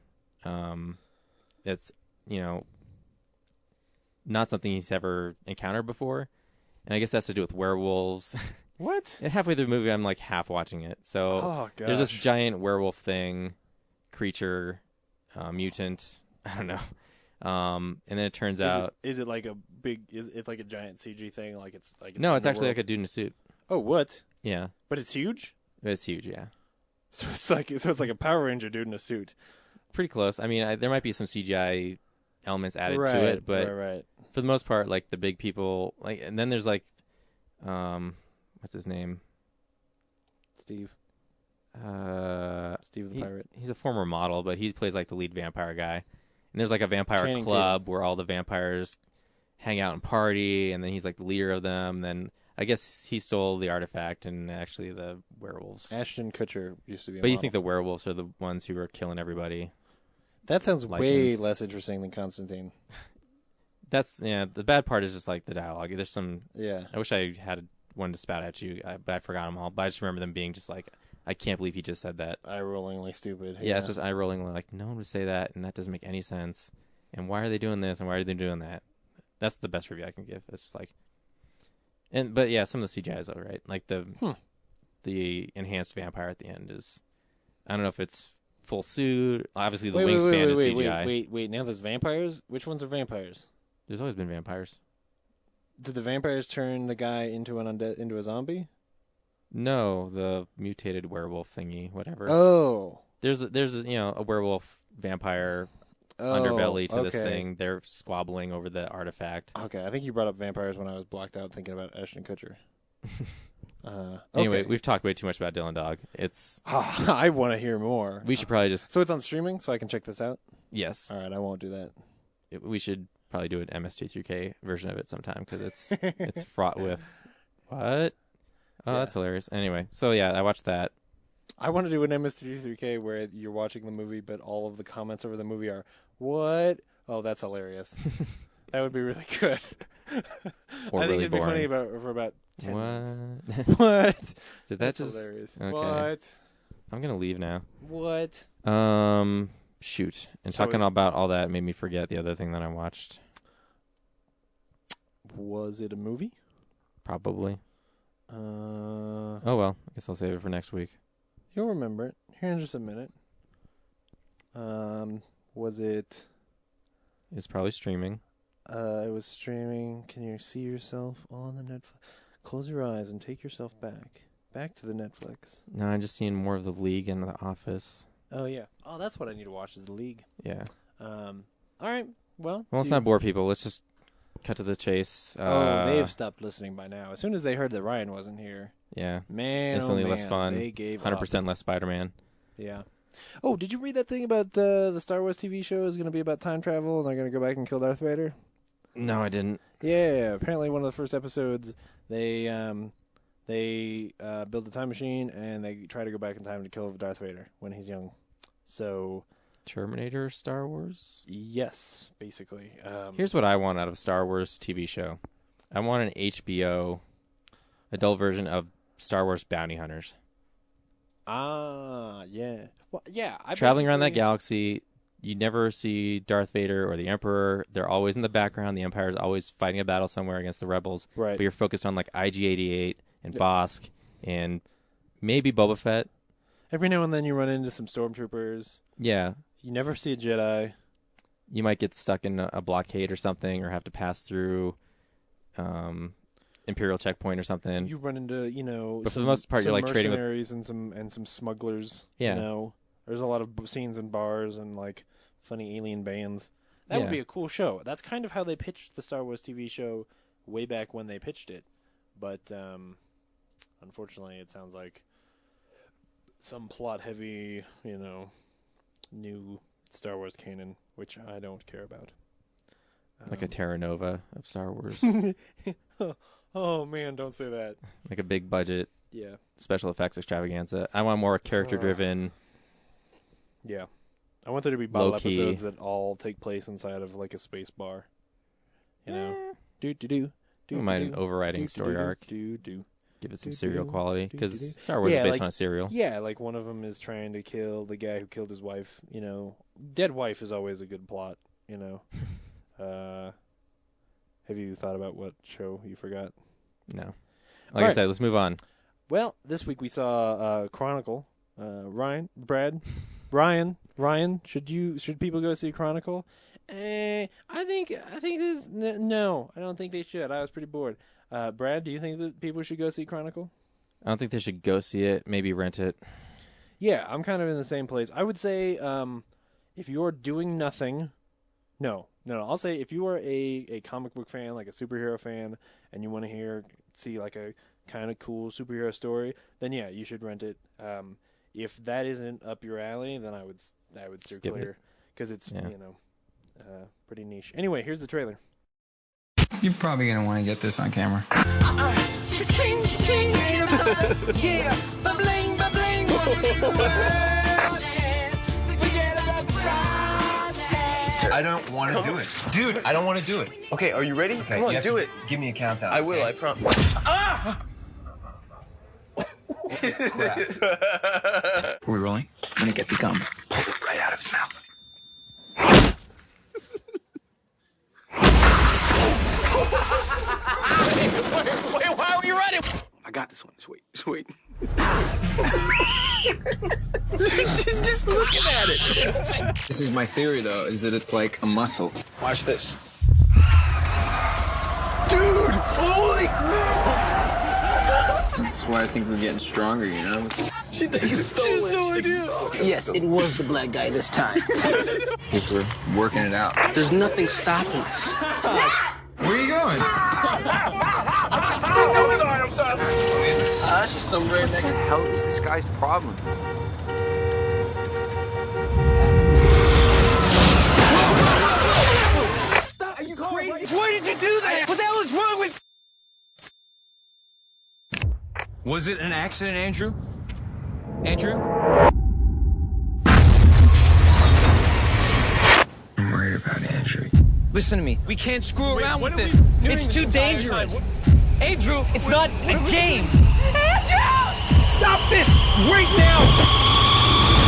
B: That's not something he's ever encountered before, and I guess that has to do with werewolves.
A: What?
B: And halfway through the movie, I'm like half watching it. So there's this giant werewolf creature, mutant. I don't know. And then it turns out,
A: is it like a big? Is it like a giant CG thing? Like it's
B: no, it's actually like a dude in a suit.
A: Oh, what?
B: Yeah,
A: but it's huge.
B: It's huge, yeah.
A: So it's like a Power Ranger dude in a suit.
B: Pretty close. I mean, there might be some CGI elements added to it, but for the most part, like the big people, like, and then there's like, what's his name?
A: Steve. Steve the Pirate.
B: He's a former model, but he plays like the lead vampire guy. And there's like a vampire club where all the vampires hang out and party, and then he's like the leader of them. Then I guess he stole the artifact, and actually the werewolves.
A: Ashton Kutcher used to be.
B: But you think the werewolves are the ones who are killing everybody?
A: That sounds way less interesting than Constantine.
B: The bad part is just like the dialogue. There's some.
A: Yeah.
B: I wish I had one to spout at you, but I forgot them all. But I just remember them being just like, I can't believe he just said that.
A: Eye-rollingly stupid.
B: Yeah, it's just eye-rollingly like, no one would say that, and that doesn't make any sense. And why are they doing this, and why are they doing that? That's the best review I can give. It's just like... But yeah, some of the CGI is all right. Like the enhanced vampire at the end is... I don't know if it's full suit. Obviously, the wingspan is CGI.
A: Wait. Now there's vampires? Which ones are vampires?
B: There's always been vampires.
A: Did the vampires turn the guy into a zombie?
B: No, the mutated werewolf thingy, whatever.
A: Oh.
B: There's a werewolf vampire underbelly to this thing. They're squabbling over the artifact.
A: Okay, I think you brought up vampires when I was blocked out thinking about Ashton Kutcher.
B: Anyway, we've talked way too much about Dylan Dog.
A: I want to hear more.
B: We should probably just...
A: So it's on streaming, so I can check this out?
B: Yes.
A: All right, I won't do that.
B: We should probably do an MST3K version of it sometime, because it's fraught with... What? Oh, yeah. That's hilarious. Anyway, so yeah, I watched that.
A: I want to do an MS-33K where you're watching the movie, but all of the comments over the movie are, what? Oh, that's hilarious. That would be really good.
B: Or
A: I think
B: really
A: it'd be funny
B: boring.
A: for about 10 minutes.
B: What?
A: What?
B: Did that
A: That's
B: just...
A: hilarious.
B: Okay.
A: What?
B: I'm going to leave now.
A: What?
B: Shoot. And
A: So
B: talking about all that made me forget the other thing that I watched.
A: Was it a movie?
B: Probably. Oh, well. I guess I'll save it for next week.
A: You'll remember it. Here in just a minute. Was it...
B: It was probably streaming.
A: It was streaming. Can you see yourself on the Netflix? Close your eyes and take yourself back. Back to the Netflix.
B: No, I'm just seeing more of The League and The Office.
A: Oh, yeah. Oh, that's what I need to watch is The League.
B: Yeah.
A: All right. Well,
B: Let's not bore people. Let's just cut to the chase.
A: They've stopped listening by now. As soon as they heard that Ryan wasn't here,
B: Yeah.
A: man,
B: Instantly
A: oh, man,
B: less fun.
A: they gave
B: 100%
A: up.
B: less Spider-Man.
A: Yeah. Oh, did you read that thing about the Star Wars TV show is going to be about time travel and they're going to go back and kill Darth Vader?
B: No, I didn't.
A: Yeah, apparently one of the first episodes, they build a time machine and they try to go back in time to kill Darth Vader when he's young. So,
B: Terminator Star Wars?
A: yes, basically.
B: Here's what I want out of a Star Wars TV show. I want an HBO adult version of Star Wars Bounty Hunters.
A: Yeah. Well, yeah.
B: Traveling around that galaxy, you never see Darth Vader or the Emperor. They're always in the background. The Empire's always fighting a battle somewhere against the rebels.
A: Right.
B: But you're focused on like IG-88 and Bossk and maybe Boba Fett.
A: Every now and then you run into some stormtroopers.
B: Yeah.
A: You never see a Jedi.
B: You might get stuck in a blockade or something or have to pass through Imperial checkpoint or something.
A: You run into,
B: but for the most part, you're like trading with
A: mercenaries and some smugglers.
B: Yeah.
A: There's a lot of scenes in bars and like funny alien bands. That would be a cool show. That's kind of how they pitched the Star Wars TV show way back when they pitched it. But unfortunately, it sounds like some plot-heavy, new Star Wars canon, which I don't care about.
B: like a Terra Nova of Star Wars.
A: Oh, man, don't say that.
B: Like a big budget
A: Yeah.
B: special effects extravaganza. I want more character-driven.
A: Yeah. I want there to be bottle
B: Low-key.
A: episodes that all take place inside of like a space bar. Do-do-do.
B: We might an overriding story arc.
A: Do-do.
B: Give it some serial quality. Because
A: do-do.
B: Star Wars is based
A: like-
B: on a serial.
A: Yeah, like one of them is trying to kill the guy who killed his wife. Dead wife is always a good plot, Have you thought about what show you forgot?
B: No. Like I said, let's move on.
A: Well, this week we saw Chronicle. Ryan, should people go see Chronicle? I think this. No, I don't think they should. I was pretty bored. Brad, do you think that people should go see Chronicle?
B: I don't think they should go see it. Maybe rent it.
A: Yeah, I'm kind of in the same place. I would say if you're doing nothing, no. I'll say if you are a comic book fan, like a superhero fan, and you want to see like a kind of cool superhero story, then yeah, you should rent it. If that isn't up your alley, then I would steer
B: Skip
A: clear because it's
B: Yeah.
A: pretty niche. Anyway, here's the trailer.
C: You're probably going to want to get this on camera.
D: Cha-ching, cha-ching, ain't a brother. Yeah, ba-bling, ba-bling, what the world is. Forget about Frosty.
E: I don't want to do it. Dude, I don't want to do it.
F: Okay, are you ready?
E: Okay,
F: Come on,
E: you have
F: do
E: to
F: it.
E: Give me a countdown.
F: I will,
E: okay?
F: I promise.
C: Are we rolling? I'm going to get the gum. Pull it right out of his mouth.
F: Wait, why are you running? I got this one. Just wait. She's just looking at it.
C: This is my theory, though, is that it's like a muscle.
F: Watch this. Dude! Holy crap!
C: That's why I think we're getting stronger, you know?
F: She thinks it's stolen. No idea.
G: Yes, it was the black guy this time.
C: Because we're working it out.
G: There's nothing stopping us.
C: Where are you going?
F: I'm sorry.
G: That's just some redneck.
F: What the hell is this guy's problem? Stop! Are you crazy? Why did you do that? What the hell is wrong with?
C: Was it an accident, Andrew? Andrew?
E: I'm worried about Andrew.
C: Listen to me. We can't screw around with this. It's too dangerous. Andrew, it's not a game. Andrew! Stop this right now!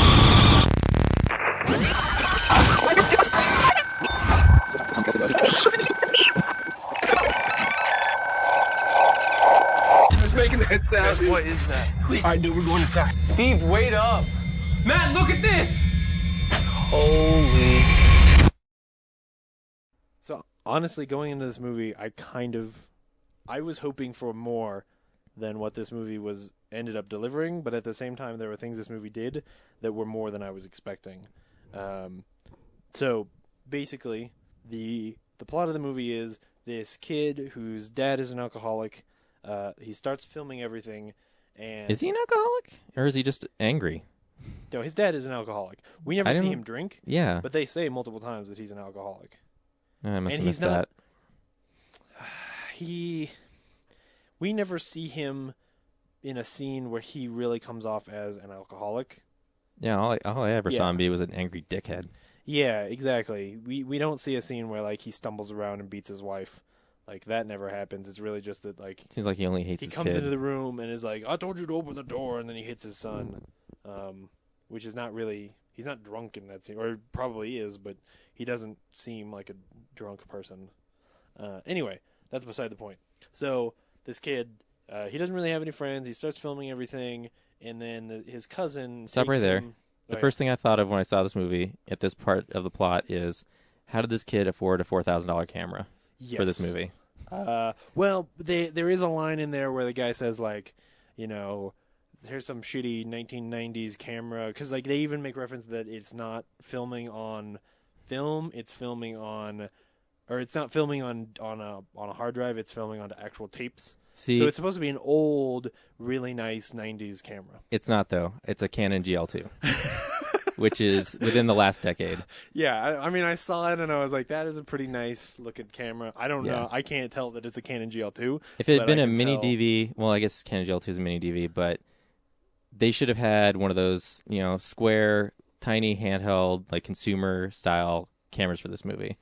F: Who's making that sound? What is that? All right, dude, we're going inside.
C: Steve, wait up.
F: Matt, look at this.
C: Holy.
A: So honestly, going into this movie, I was hoping for more than what this movie ended up delivering, but at the same time, there were things this movie did that were more than I was expecting. So basically, the plot of the movie is this kid whose dad is an alcoholic. He starts filming everything, and
B: Is he an alcoholic, or is he just angry?
A: no, his dad is an alcoholic. We never
B: I
A: see
B: didn't-
A: him drink,
B: Yeah,
A: but they say multiple times that he's an alcoholic.
B: I must
A: and
B: have
A: he's
B: missed
A: not-
B: that.
A: We never see him in a scene where he really comes off as an alcoholic.
B: Yeah, all I ever saw
A: Yeah.
B: him be was an angry dickhead.
A: Yeah, exactly. We don't see a scene where like he stumbles around and beats his wife. Like that never happens. It's really just that like
B: Seems like he only hates
A: he
B: his
A: comes
B: kid.
A: into the room and is like, "I told you to open the door," and then he hits his son, which is not really. He's not drunk in that scene, or probably is, but he doesn't seem like a drunk person. Anyway, that's beside the point. So this kid, he doesn't really have any friends. He starts filming everything, and then his cousin.
B: Stop
A: takes
B: right there.
A: him-
B: The
A: Right.
B: first thing I thought of when I saw this movie at this part of the plot is, how did this kid afford a $4,000 camera for this
A: Yes.
B: movie?
A: Well, there is a line in there where the guy says like, you know, here's some shitty 1990s camera, because like they even make reference that it's not filming on film, it's filming on, or it's not filming on a hard drive, it's filming onto actual tapes.
B: See,
A: So it's supposed to be an old, really nice 90s camera.
B: it's not though. It's a Canon GL2, which is within the last decade.
A: Yeah, I mean, I saw it and I was like, that is a pretty nice looking camera. I don't
B: Yeah.
A: know, I can't tell that it's a Canon GL2.
B: If it had
A: but
B: been
A: I
B: a
A: can
B: mini
A: tell-
B: DV, well, I guess Canon GL2 is a mini DV, but they should have had one of those, square, tiny handheld, like consumer style cameras for this movie.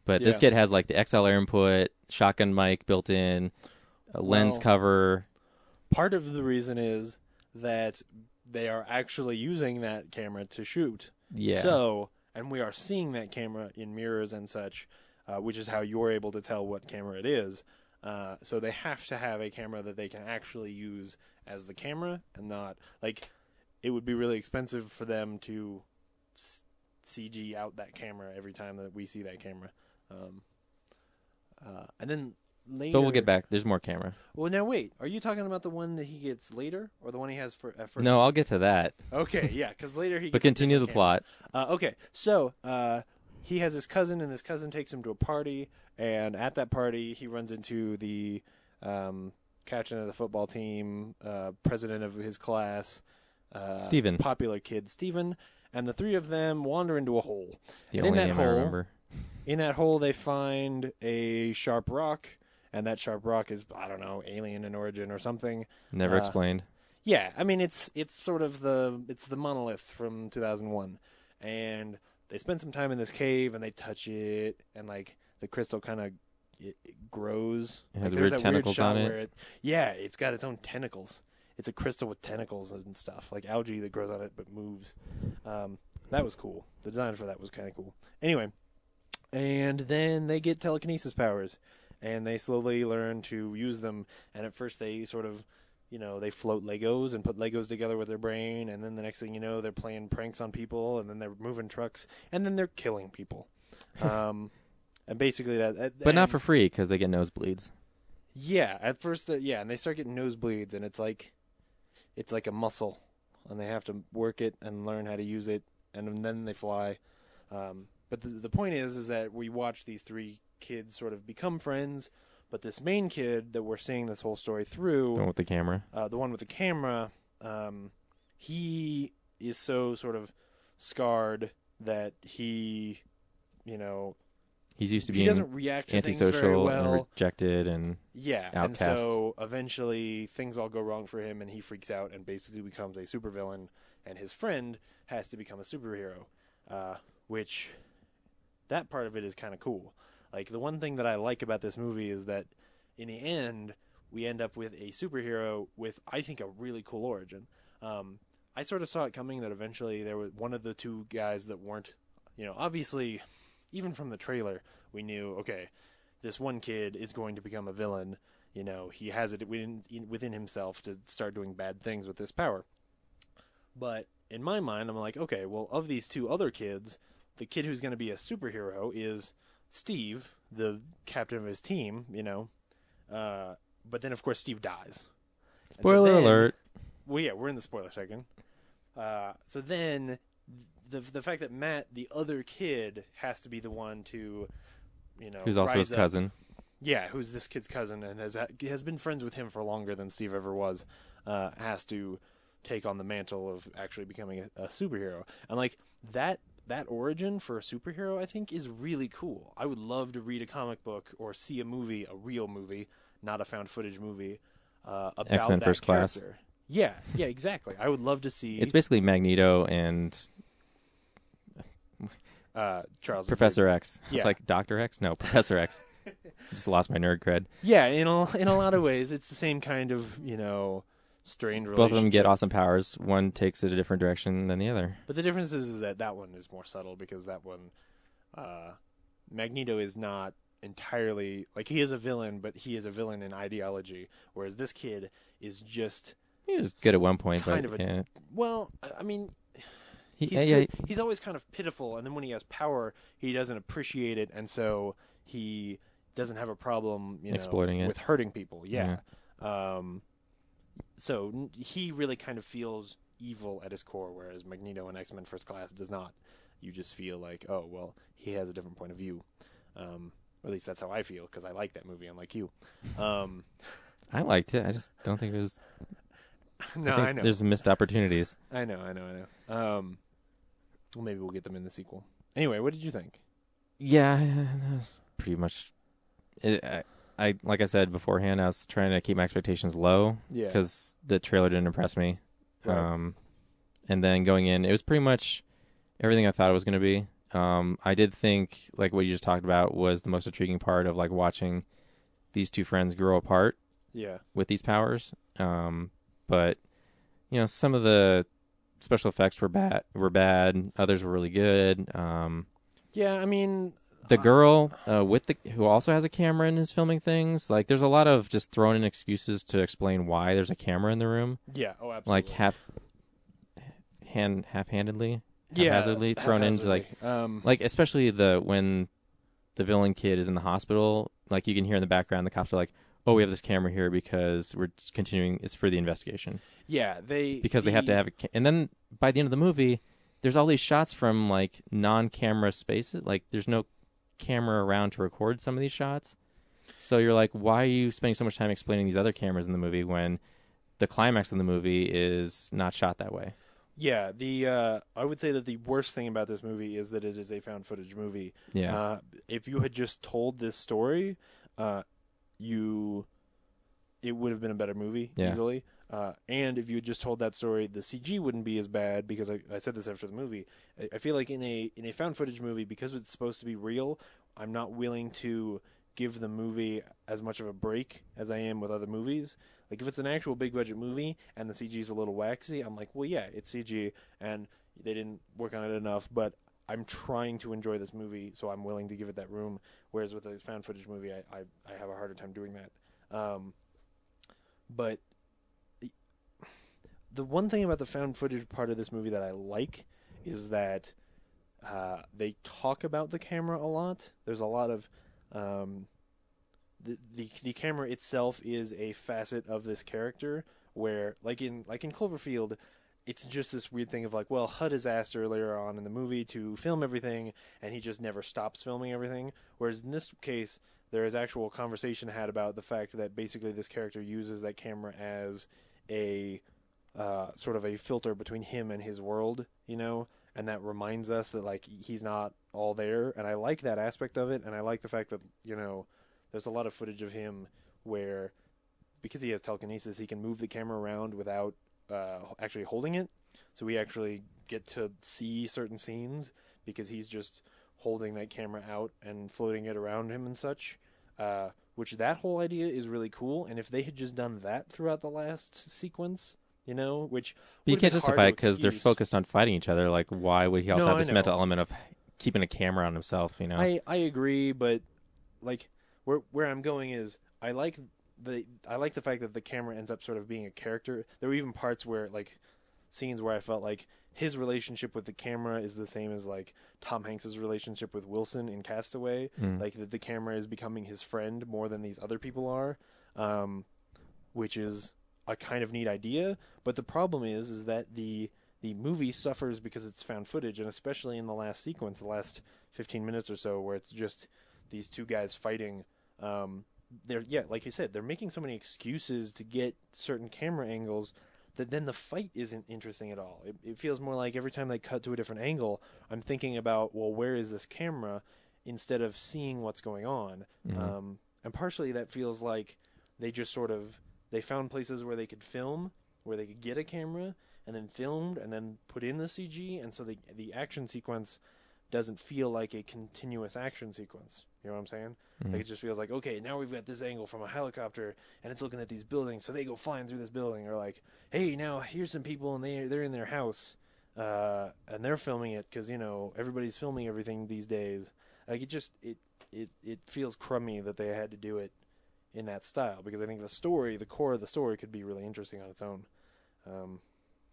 B: But this
A: Yeah.
B: kid has like the XLR input, shotgun mic built in, a lens
A: Well,
B: cover.
A: Part of the reason is that they are actually using that camera to shoot.
B: Yeah.
A: So, and we are seeing that camera in mirrors and such, which is how you're able to tell what camera it is. So they have to have a camera that they can actually use as the camera, and not like it would be really expensive for them to CG out that camera every time that we see that camera. And then later,
B: But we'll get back. There's more camera.
A: Well, now wait. Are you talking about the one that he gets later, or the one he has at first?
B: No, I'll get to that.
A: Okay, yeah, because later he.
B: But
A: gets a
B: continue the
A: different camera.
B: plot.
A: Okay, so he has his cousin, and his cousin takes him to a party, and at that party he runs into the captain of the football team, president of his class,
B: Steven.
A: popular kid Steven, and the three of them wander into a hole.
B: The
A: And
B: only
A: in that
B: name I
A: hole,
B: remember.
A: In that hole, they find a sharp rock, and that sharp rock is, I don't know, alien in origin or something.
B: Never explained.
A: Yeah, I mean it's sort of the monolith from 2001, and they spend some time in this cave and they touch it, and like the crystal kind of it grows.
B: It has
A: Like, there's
B: weird
A: that
B: tentacles
A: shot
B: on it.
A: where yeah, it's got its own tentacles. It's a crystal with tentacles and stuff, like algae that grows on it but moves. That was cool. The design for that was kind of cool. Anyway, and then they get telekinesis powers, and they slowly learn to use them. And at first they sort of, they float Legos and put Legos together with their brain, and then the next thing you know, they're playing pranks on people, and then they're moving trucks, and then they're killing people. And basically that.
B: But not
A: and-
B: for free because they get nosebleeds.
A: Yeah, at first, and they start getting nosebleeds, and it's like a muscle, and they have to work it and learn how to use it, and then they fly. But the point is that we watch these three kids sort of become friends, but this main kid that we're seeing this whole story through,
B: The one with the camera.
A: the one with the camera, he is so sort of scarred that he,
B: He's used to
A: he
B: being
A: doesn't react to things very
B: antisocial
A: well.
B: and rejected and
A: Yeah,
B: outcast.
A: and so eventually things all go wrong for him, and he freaks out and basically becomes a supervillain, and his friend has to become a superhero, which that part of it is kind of cool. Like, the one thing that I like about this movie is that in the end, we end up with a superhero with, I think, a really cool origin. I sort of saw it coming that eventually there was one of the two guys that weren't, obviously, even from the trailer, we knew, okay, this one kid is going to become a villain. He has it within himself to start doing bad things with this power. But in my mind, I'm like, okay, well, of these two other kids, the kid who's going to be a superhero is Steve, the captain of his team, but then, of course, Steve dies.
B: Spoiler alert.
A: Well, yeah, we're in the spoiler section. So then the fact that Matt, the other kid, has to be the one to,
B: who's also his cousin.
A: Yeah, who's this kid's cousin and has been friends with him for longer than Steve ever was, has to take on the mantle of actually becoming a superhero. And like that origin for a superhero, I think, is really cool. I would love to read a comic book or see a movie, a real movie, not a found footage movie, about
B: X-Men
A: that
B: First Class.
A: character. Yeah, exactly. I would love to see.
B: It's basically Magneto and
A: Charles
B: Professor X.
A: Yeah.
B: It's like Dr. X? No, Professor X. Just lost my nerd cred.
A: Yeah, in a lot of ways, it's the same kind of strained relationship.
B: Both of them get awesome powers. One takes it a different direction than the other.
A: But the difference is that one is more subtle because that one, Magneto is not entirely like he is a villain, but he is a villain in ideology, whereas this kid is just.
B: He was good at one point,
A: kind
B: but
A: of
B: yeah.
A: Well, I mean,
B: He's
A: he's always kind of pitiful, and then when he has power, he doesn't appreciate it, and so he doesn't have a problem,
B: exploiting it
A: with hurting people. Yeah. So he really kind of feels evil at his core, whereas Magneto in X-Men First Class does not. You just feel like, oh, well, he has a different point of view. Or at least that's how I feel, because I like that movie, unlike you.
B: I liked it. I just don't think it was.
A: No,
B: I
A: I know.
B: There's missed opportunities.
A: I know. Well, maybe we'll get them in the sequel. Anyway, what did you think?
B: Yeah, that was pretty much. I like I said beforehand, I was trying to keep my expectations low because the trailer didn't impress me.
A: Right.
B: And then going in, it was pretty much everything I thought it was going to be. I did think, like what you just talked about, was the most intriguing part of like watching these two friends grow apart.
A: Yeah.
B: With these powers. But some of the special effects were bad. Others were really good.
A: Yeah, I mean,
B: the girl who also has a camera and is filming things. Like, there's a lot of just thrown in excuses to explain why there's a camera in the room.
A: Yeah, oh, absolutely.
B: Like half-handedly, haphazardly thrown into like especially when the villain kid is in the hospital. Like, you can hear in the background the cops are like, "Oh, we have this camera here because we're continuing. It's for the investigation."
A: Yeah, they
B: have to have it. And then by the end of the movie, there's all these shots from like non-camera spaces. Like, there's no camera around to record some of these shots. So you're like, why are you spending so much time explaining these other cameras in the movie when the climax of the movie is not shot that way?
A: Yeah, I would say that the worst thing about this movie is that it is a found footage movie.
B: Yeah.
A: If you had just told this story, it would have been a better movie easily. And if you had just told that story, the CG wouldn't be as bad, because I said this after the movie. I feel like in a found footage movie, because it's supposed to be real, I'm not willing to give the movie as much of a break as I am with other movies. Like, if it's an actual big budget movie and the CG is a little waxy, I'm like, well, yeah, it's CG and they didn't work on it enough, but I'm trying to enjoy this movie, so I'm willing to give it that room. Whereas with a found footage movie, I have a harder time doing that. But the one thing about the found footage part of this movie that I like is that they talk about the camera a lot. There's a lot of the camera itself is a facet of this character, where like in Cloverfield, it's just this weird thing of like, well, HUD is asked earlier on in the movie to film everything, and he just never stops filming everything. Whereas in this case, there is actual conversation had about the fact that basically this character uses that camera as a sort of a filter between him and his world, and that reminds us that like he's not all there, and I like that aspect of it, and I like the fact that there's a lot of footage of him where, because he has telekinesis, he can move the camera around without actually holding it, so we actually get to see certain scenes because he's just holding that camera out and floating it around him and such, which that whole idea is really cool, and if they had just done that throughout the last sequence, which...
B: But you can't justify it because they're focused on fighting each other. Like, why would he also have this mental element of keeping a camera on himself, I
A: agree, but, like, where I'm going is, I like the fact that the camera ends up sort of being a character. There were even parts where, like, scenes where I felt like his relationship with the camera is the same as like Tom Hanks's relationship with Wilson in Castaway. Like that the camera is becoming his friend more than these other people are, which is a kind of neat idea. But the problem is that the movie suffers because it's found footage, and especially in the last sequence, the last 15 minutes or so, where it's just these two guys fighting. Like you said, they're making so many excuses to get certain camera angles that then the fight isn't interesting at all. It feels more like every time they cut to a different angle, I'm thinking about, well, where is this camera, instead of seeing what's going on. And partially that feels like they just they found places where they could film, where they could get a camera, and then filmed, and then put in the CG, and so the action sequence doesn't feel like a continuous action sequence. You know what I'm saying? Like, it just feels like, okay, now we've got this angle from a helicopter, and it's looking at these buildings, so they go flying through this building. Or like, hey, now here's some people, and they're in their house, and they're filming it because everybody's filming everything these days. Like, it feels crummy that they had to do it in that style, because I think the core of the story could be really interesting on its own.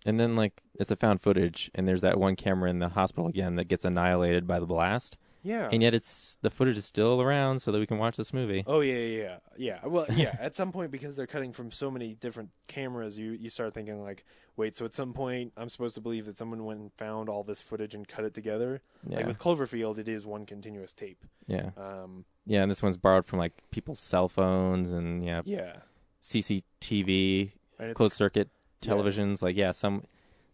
B: And then, like, it's a found footage, and there's that one camera in the hospital again that gets annihilated by the blast.
A: Yeah.
B: And yet the footage is still around so that we can watch this movie.
A: Oh, yeah. Well, yeah, at some point, because they're cutting from so many different cameras, you start thinking, like, wait, so at some point, I'm supposed to believe that someone went and found all this footage and cut it together?
B: Yeah.
A: Like, with Cloverfield, it is one continuous tape.
B: Yeah. And this one's borrowed from, like, people's cell phones and, CCTV, closed-circuit televisions.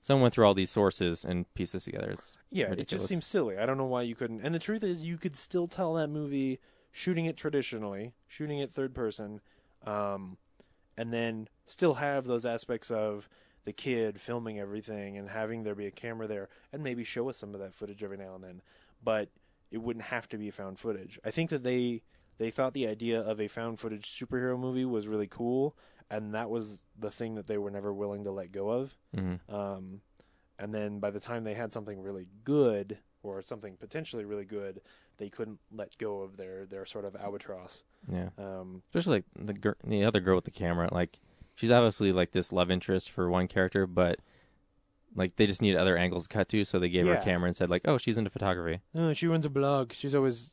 B: Someone went through all these sources and pieced this together. It's ridiculous.
A: It just seems silly. I don't know why you couldn't. And the truth is, you could still tell that movie shooting it traditionally, shooting it third person, and then still have those aspects of the kid filming everything and having there be a camera there, and maybe show us some of that footage every now and then. But it wouldn't have to be found footage. I think that they thought the idea of a found footage superhero movie was really cool, and that was the thing that they were never willing to let go of. And then by the time they had something really good, or something potentially really good, they couldn't let go of their sort of albatross.
B: Yeah. Especially like the other girl with the camera. Like, she's obviously like this love interest for one character, but like they just need other angles to cut to, so they gave her a camera and said like, oh, she's into photography.
A: Oh, she runs a blog. She's always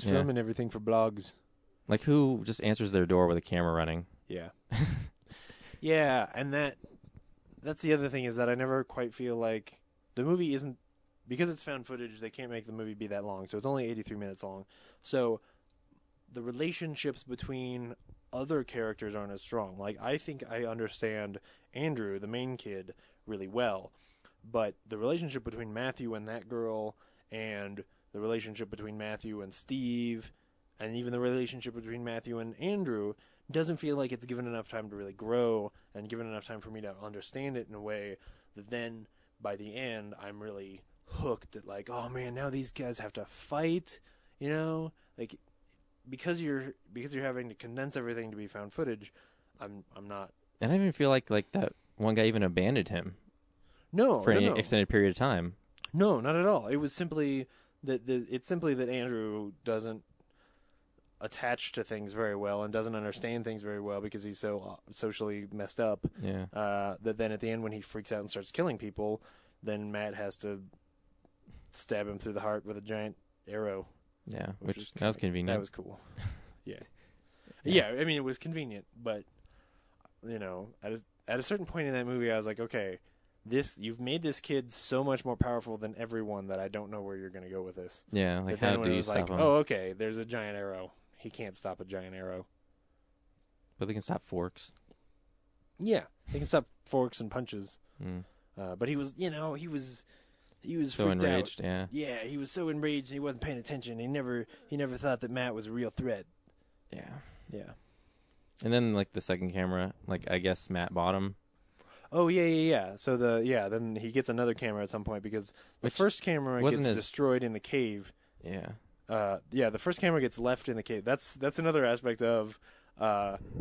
A: filming everything for blogs.
B: Like, who just answers their door with a camera running?
A: Yeah. Yeah, and that's the other thing, is that I never quite feel like the movie isn't, because it's found footage, they can't make the movie be that long, so it's only 83 minutes long. So the relationships between other characters aren't as strong. Like, I think I understand Andrew, the main kid, really well, but the relationship between Matthew and that girl, and the relationship between Matthew and Steve, and even the relationship between Matthew and Andrew doesn't feel like it's given enough time to really grow, and given enough time for me to understand it in a way that then, by the end, I'm really hooked at, like, oh man, now these guys have to fight, like, because you're having to condense everything to be found footage. I'm not.
B: And I even feel like that one guy even abandoned him.
A: No,
B: for any extended period of time.
A: No, not at all. It was simply that Andrew doesn't attach to things very well and doesn't understand things very well because he's so socially messed up.
B: Yeah.
A: That then at the end, when he freaks out and starts killing people, then Matt has to stab him through the heart with a giant arrow.
B: Yeah, which that was convenient.
A: That was cool. Yeah. I mean, it was convenient, but at a certain point in that movie, I was like, okay, you've made this kid so much more powerful than everyone that I don't know where you're going to go with this.
B: Yeah, like, how do you stop him?
A: Oh, okay, there's a giant arrow. He can't stop a giant arrow.
B: But they can stop forks.
A: Yeah, they can stop forks and punches. But he was he was
B: so
A: freaked
B: enraged.
A: out. Yeah, he was so enraged and he wasn't paying attention. He never thought that Matt was a real threat.
B: Yeah.
A: Yeah.
B: And then like the second camera, like I guess Matt bought him.
A: Oh yeah. So then he gets another camera at some point because the first camera gets destroyed in the cave.
B: Yeah.
A: The first camera gets left in the cave. That's another aspect of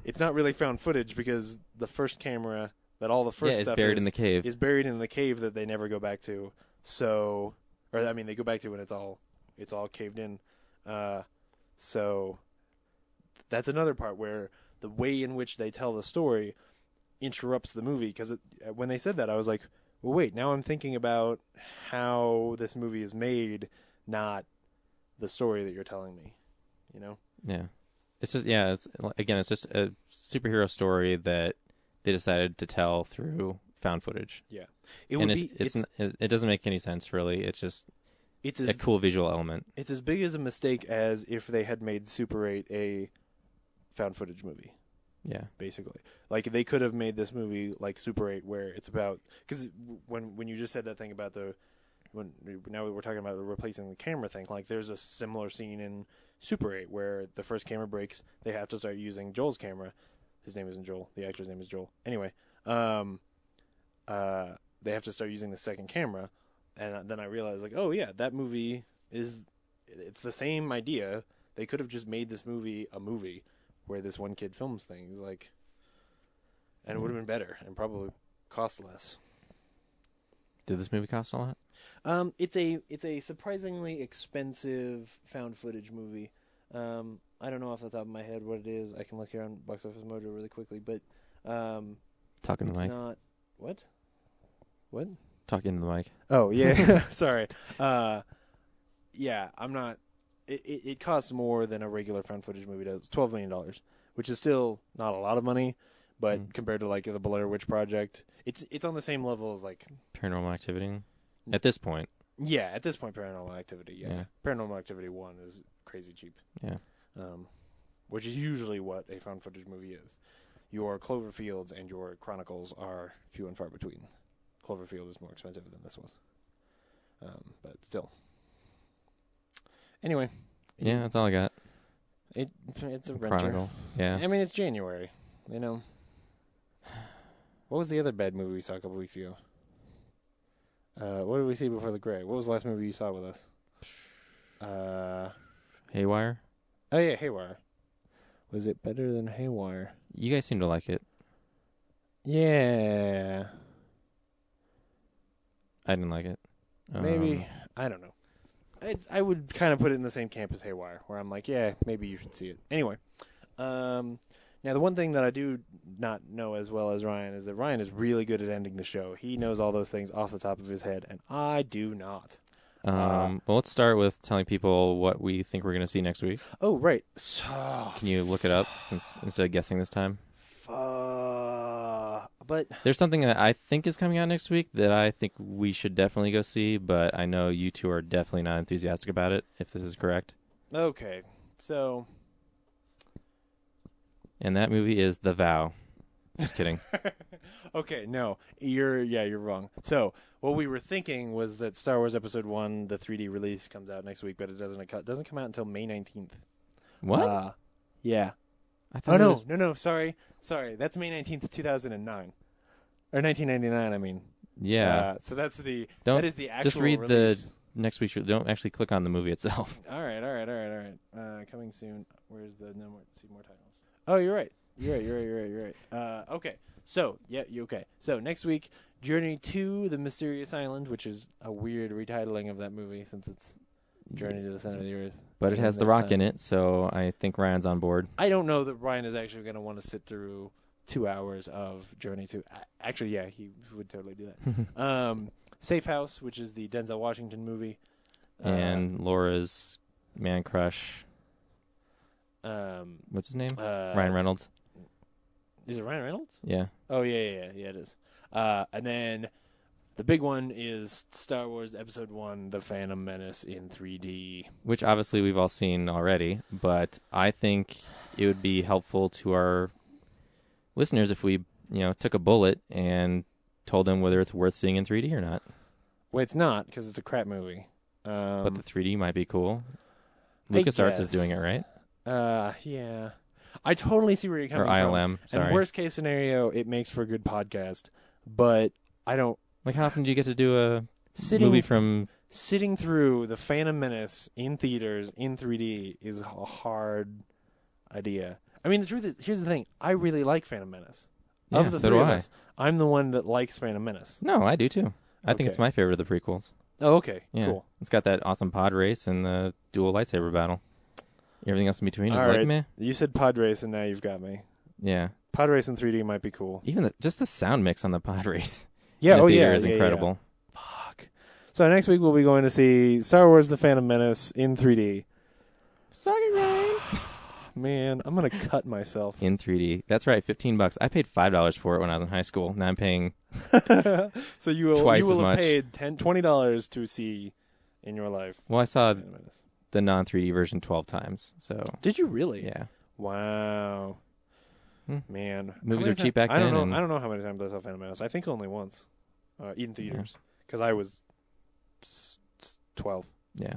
A: it's not really found footage because the first camera that all the first stuff
B: is buried in the cave.
A: Is buried in the cave that they never go back to. So, or I mean, they go back to when it's all caved in. So that's another part where the way in which they tell the story interrupts the movie because when they said that, I was like, well, wait, now I'm thinking about how this movie is made, not the story that you're telling me, you know?
B: Yeah. It's just, it's just a superhero story that they decided to tell through found footage.
A: Yeah.
B: It doesn't make any sense, really. It's just a cool visual element.
A: It's as big as a mistake as if they had made Super 8 a found footage movie.
B: Yeah.
A: Basically. Like, they could have made this movie like Super 8 where it's about... Because when you just said that thing about now we're talking about replacing the camera thing, like, there's a similar scene in Super 8 where the first camera breaks, they have to start using Joel's camera. His name isn't Joel. The actor's name is Joel. Anyway, they have to start using the second camera, and then I realized, like, oh, yeah, that movie it's the same idea. They could have just made this movie a movie where this one kid films things, like, and it would have been better and probably cost less.
B: Did this movie cost a lot?
A: It's a surprisingly expensive found footage movie. I don't know off the top of my head what it is. I can look here on Box Office Mojo really quickly, but
B: talking to the mic.
A: Not what? What?
B: Talking to the mic.
A: Oh yeah, sorry. Yeah, I'm not. It costs more than a regular found footage movie does. $12 million, which is still not a lot of money, but compared to like the Blair Witch Project, it's on the same level as like
B: Paranormal Activity. At this point.
A: Yeah, at this point, Paranormal Activity. Yeah. Paranormal Activity 1 is crazy cheap.
B: Yeah.
A: Which is usually what a found footage movie is. Your Cloverfields and your Chronicles are few and far between. Cloverfield is more expensive than this was. But still. Anyway.
B: Yeah, that's all I got.
A: It's a renter.
B: Chronicle. Yeah.
A: I mean, it's January. You know. What was the other bad movie we saw a couple weeks ago? What did we see before the Gray? What was the last movie you saw with us?
B: Haywire?
A: Oh, yeah, Haywire. Was it better than Haywire?
B: You guys seem to like it.
A: Yeah.
B: I didn't like it.
A: Maybe. I don't know. I would kind of put it in the same camp as Haywire, where I'm like, yeah, maybe you should see it. Anyway. Now, the one thing that I do not know as well as Ryan is that Ryan is really good at ending the show. He knows all those things off the top of his head, and I do not.
B: Well, let's start with telling people what we think we're going to see next week.
A: Oh, right. So,
B: can you look it up instead of guessing this time?
A: But
B: there's something that I think is coming out next week that I think we should definitely go see, but I know you two are definitely not enthusiastic about it, if this is correct.
A: Okay, so...
B: And that movie is The Vow. Just kidding.
A: Okay, no. You're wrong. So, what we were thinking was that Star Wars Episode 1, the 3D release, comes out next week, but it doesn't come out until May 19th.
B: What?
A: Yeah.
B: I thought
A: No, sorry. That's May 19th, 2009. Or 1999, I mean.
B: Yeah.
A: So that is the actual
B: just read
A: release.
B: The next week's. Don't actually click on the movie itself.
A: All right. Coming soon. Where's the see more titles? Oh, you're right. You're right. Okay. So, okay. So, next week, Journey to the Mysterious Island, which is a weird retitling of that movie since it's Journey to the Center of the Earth.
B: But it has The Rock in it, so I think Ryan's on board.
A: I don't know that Ryan is actually going to want to sit through 2 hours of Journey to... Actually, yeah, he would totally do that. Safe House, which is the Denzel Washington movie.
B: And Laura's man crush... what's his name? Ryan Reynolds.
A: Is it Ryan Reynolds?
B: Yeah.
A: Oh, yeah, it is. And then the big one is Star Wars Episode 1, The Phantom Menace in 3D.
B: Which obviously we've all seen already, but I think it would be helpful to our listeners if we, took a bullet and told them whether it's worth seeing in 3D or not.
A: Well, it's not because it's a crap movie.
B: But the 3D might be cool.
A: I
B: LucasArts
A: guess.
B: is doing it, right?
A: Yeah. I totally see where you're coming
B: Or ILM,
A: from.
B: sorry.
A: And worst case scenario, it makes for a good podcast. But I don't...
B: Like, how often do you get to do a
A: Sitting
B: movie from...
A: Sitting through The Phantom Menace in theaters in 3D is a hard idea. I mean, the truth is, here's the thing. I really like Phantom Menace.
B: Yeah,
A: Of the
B: so
A: three
B: do
A: of
B: I.
A: us, I'm the one that likes Phantom Menace.
B: No, I do too. I think it's
A: Okay.
B: my favorite of the prequels.
A: Oh, okay.
B: Yeah.
A: Cool.
B: It's got that awesome pod race and the dual lightsaber battle. Everything else in between is
A: All
B: like
A: right.
B: meh.
A: You said pod race, and now you've got me.
B: Yeah.
A: Pod race in 3D might be cool.
B: Even just the sound mix on the pod race
A: Yeah,
B: in the
A: oh
B: theater
A: yeah,
B: is
A: yeah,
B: incredible.
A: Yeah. Fuck. So next week we'll be going to see Star Wars: The Phantom Menace in 3D.
B: Sorry, Ryan.
A: Man, I'm gonna cut myself.
B: In 3D. That's right, $15. I paid $5 for it when I was in high school. Now I'm paying...
A: So you will
B: Twice
A: you will
B: as
A: have
B: much.
A: paid $20 to see in your life.
B: Well, I saw
A: Phantom Menace.
B: the non-3D version 12 times, so...
A: Did you really?
B: Yeah.
A: Wow.
B: Hmm.
A: Man,
B: Movies
A: How
B: are
A: many
B: cheap back
A: I don't
B: then,
A: know.
B: and-
A: I don't know how many times I saw Phantom Menace. I think only once, in theaters, because I was 12.
B: Yeah.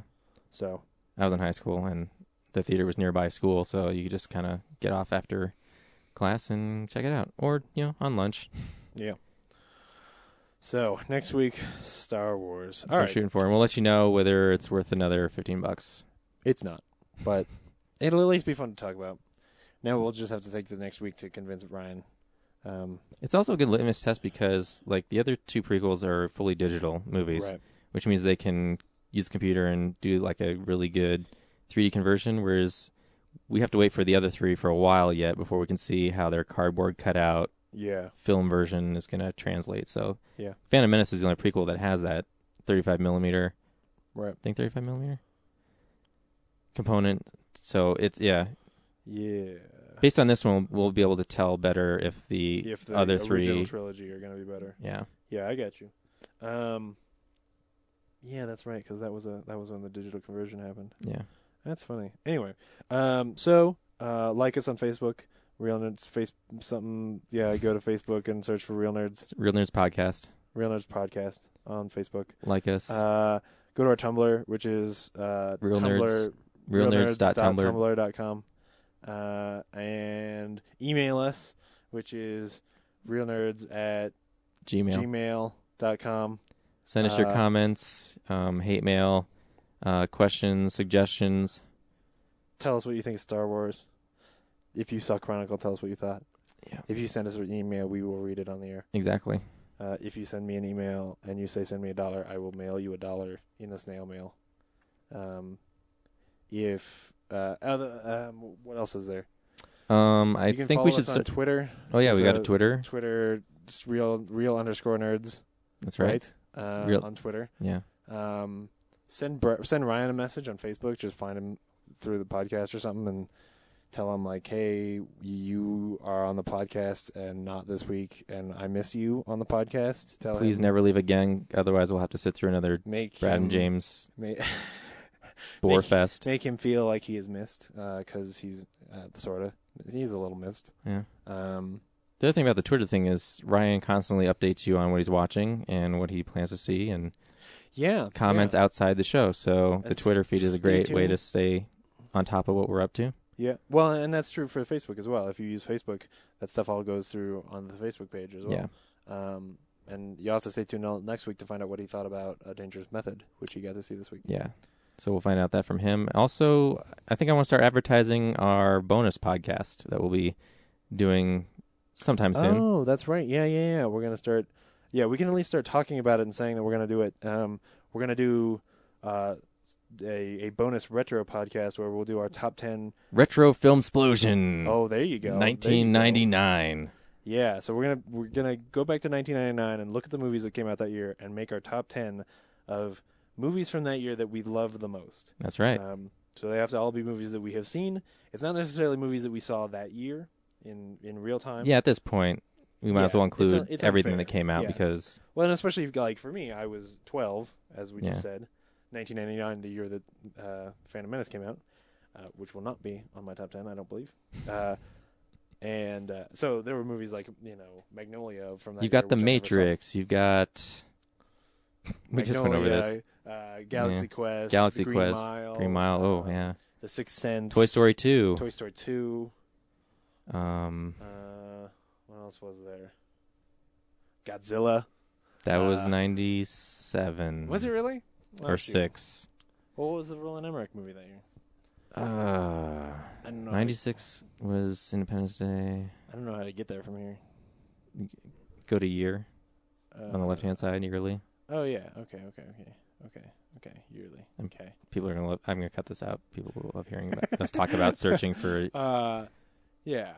A: So
B: I was in high school, and the theater was nearby school, so you could just kind of get off after class and check it out. Or, on lunch.
A: yeah. So next week, Star Wars.
B: That's
A: All
B: what
A: right.
B: we're shooting for. And we'll let you know whether it's worth another $15.
A: It's not, but it'll at least be fun to talk about. Now we'll just have to take the next week to convince Ryan.
B: It's also a good litmus test because, like, the other two prequels are fully digital movies,
A: Right.
B: which means they can use the computer and do, like, a really good 3D conversion, whereas we have to wait for the other three for a while yet before we can see how their cardboard cutout
A: Yeah.
B: film version is going to translate. So
A: Yeah.
B: Phantom Menace is the only prequel that has that 35 millimeter,
A: Right.
B: I think 35 millimeter component. So it's, yeah. Based on this one, we'll be able to tell better if the other
A: original
B: three.
A: trilogy are going to be better.
B: Yeah.
A: Yeah, I got you. Yeah, that's right, because that was when the digital conversion happened.
B: Yeah.
A: That's funny. Anyway, so like us on Facebook, Real Nerds something. Yeah, go to Facebook and search for Real Nerds.
B: Real Nerds Podcast.
A: Real Nerds Podcast on Facebook.
B: Like us.
A: Go to our Tumblr, which is Tumblr,
B: realnerds.tumblr.com.
A: and email us, which is realnerds@gmail.com.
B: Send us your comments, hate mail, questions, suggestions.
A: Tell us what you think of Star Wars. If you saw Chronicle, tell us what you thought.
B: Yeah.
A: If you send us an email, we will read it on the air.
B: Exactly.
A: If you send me an email and you say send me $1, I will mail you $1 in the snail mail. What else is there?
B: I
A: You can
B: think
A: follow
B: we should
A: us on
B: start.
A: Twitter.
B: Oh yeah, we
A: It's
B: got a Twitter.
A: Twitter, just real_nerds.
B: That's right.
A: On Twitter.
B: Yeah.
A: Send Ryan a message on Facebook. Just find him through the podcast or something and tell him like, hey, you are on the podcast and not this week, and I miss you on the podcast.
B: Please never leave again, otherwise we'll have to sit through another Brad and James bore fest.
A: Make him feel like he is missed, because he's he's a little missed.
B: Yeah.
A: The
B: other thing about the Twitter thing is Ryan constantly updates you on what he's watching and what he plans to see, and comments outside the show. So the Twitter feed is a great way to stay on top of what we're up to.
A: Yeah, well, and that's true for Facebook as well. If you use Facebook, that stuff all goes through on the Facebook page as well.
B: Yeah.
A: And you also stay tuned next week to find out what he thought about A Dangerous Method, which you got to see this week.
B: Yeah. So we'll find out that from him. Also, I think I want to start advertising our bonus podcast that we'll be doing sometime soon.
A: Oh, that's right. Yeah. We're going to start. Yeah, we can at least start talking about it and saying that we're going to do it. We're going to do a bonus retro podcast where we'll do our top 10
B: retro film explosion.
A: Oh, there you go.
B: 1999.
A: Yeah, so we're gonna go back to 1999 and look at the movies that came out that year and make our top 10 of movies from that year that we loved the most.
B: That's right.
A: So they have to all be movies that we have seen. It's not necessarily movies that we saw that year in real time.
B: Yeah, at this point, we might as well include
A: it's
B: everything
A: unfair.
B: that came out because...
A: Well, and especially like for me, I was 12, as we just said. 1999, the year that Phantom Menace came out, which will not be on my top 10, I don't believe. And so there were movies like, Magnolia from that
B: You've
A: year,
B: got The
A: which I never saw.
B: Matrix. You've got... We just went over this.
A: Magnolia, Galaxy Quest,
B: Galaxy
A: The
B: Quest,
A: Mile,
B: Green Mile. Oh yeah.
A: The Sixth Sense,
B: Toy Story 2.
A: Toy Story 2.
B: What
A: else was there? Godzilla.
B: That was 97.
A: Was it really?
B: Or 6.
A: What was the Roland Emmerich movie that year?
B: I
A: don't know.
B: 96 was Independence Day.
A: I don't know how to get there from here.
B: Go to year on the left-hand side, yearly.
A: Oh, yeah. Okay. Yearly. Okay.
B: People are going to love... I'm going to cut this out. People will love hearing about us talk about searching for...
A: Yeah.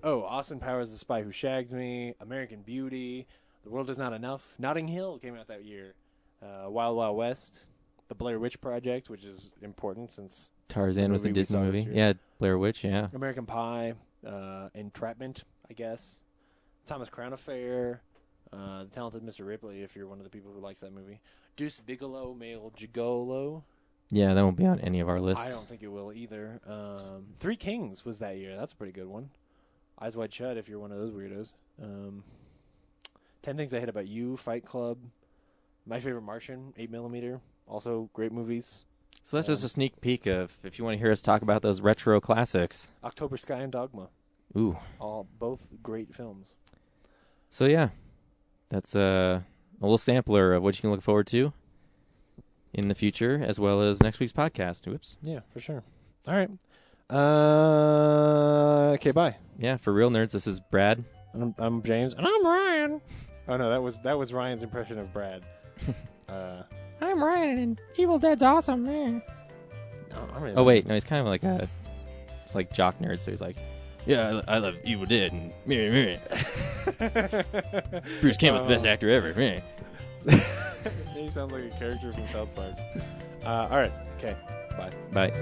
A: Austin Powers, The Spy Who Shagged Me, American Beauty, The World Is Not Enough, Notting Hill came out that year, Wild Wild West, The Blair Witch Project, which is important since...
B: Tarzan was the Disney movie. Yeah, Blair Witch, yeah.
A: American Pie, Entrapment, I guess, Thomas Crown Affair, The Talented Mr. Ripley, if you're one of the people who likes that movie, Deuce Bigalow, Male Gigolo.
B: Yeah, that won't be on any of our lists.
A: I don't think it will either. Three Kings was that year. That's a pretty good one. Eyes Wide Shut, if you're one of those weirdos. 10 Things I Hate About You, Fight Club, My Favorite Martian, 8mm, also great movies.
B: So that's just a sneak peek of if you want to hear us talk about those retro classics.
A: October Sky and Dogma.
B: Ooh.
A: Both great films.
B: So yeah, that's a little sampler of what you can look forward to in the future, as well as next week's podcast. Whoops.
A: Yeah, for sure. All right. Okay, bye.
B: Yeah, for real nerds, this is Brad.
A: And I'm James. And I'm Ryan. Oh, no, that was Ryan's impression of Brad.
B: I'm Ryan, and Evil Dead's awesome, man.
A: No,
B: oh, wait. No, he's kind of like it's like jock nerd, so he's like, yeah, I love Evil Dead, and meh. Bruce Campbell's the best actor ever, meh.
A: He sounds like a character from South Park. All right. Okay. Bye.
B: Bye.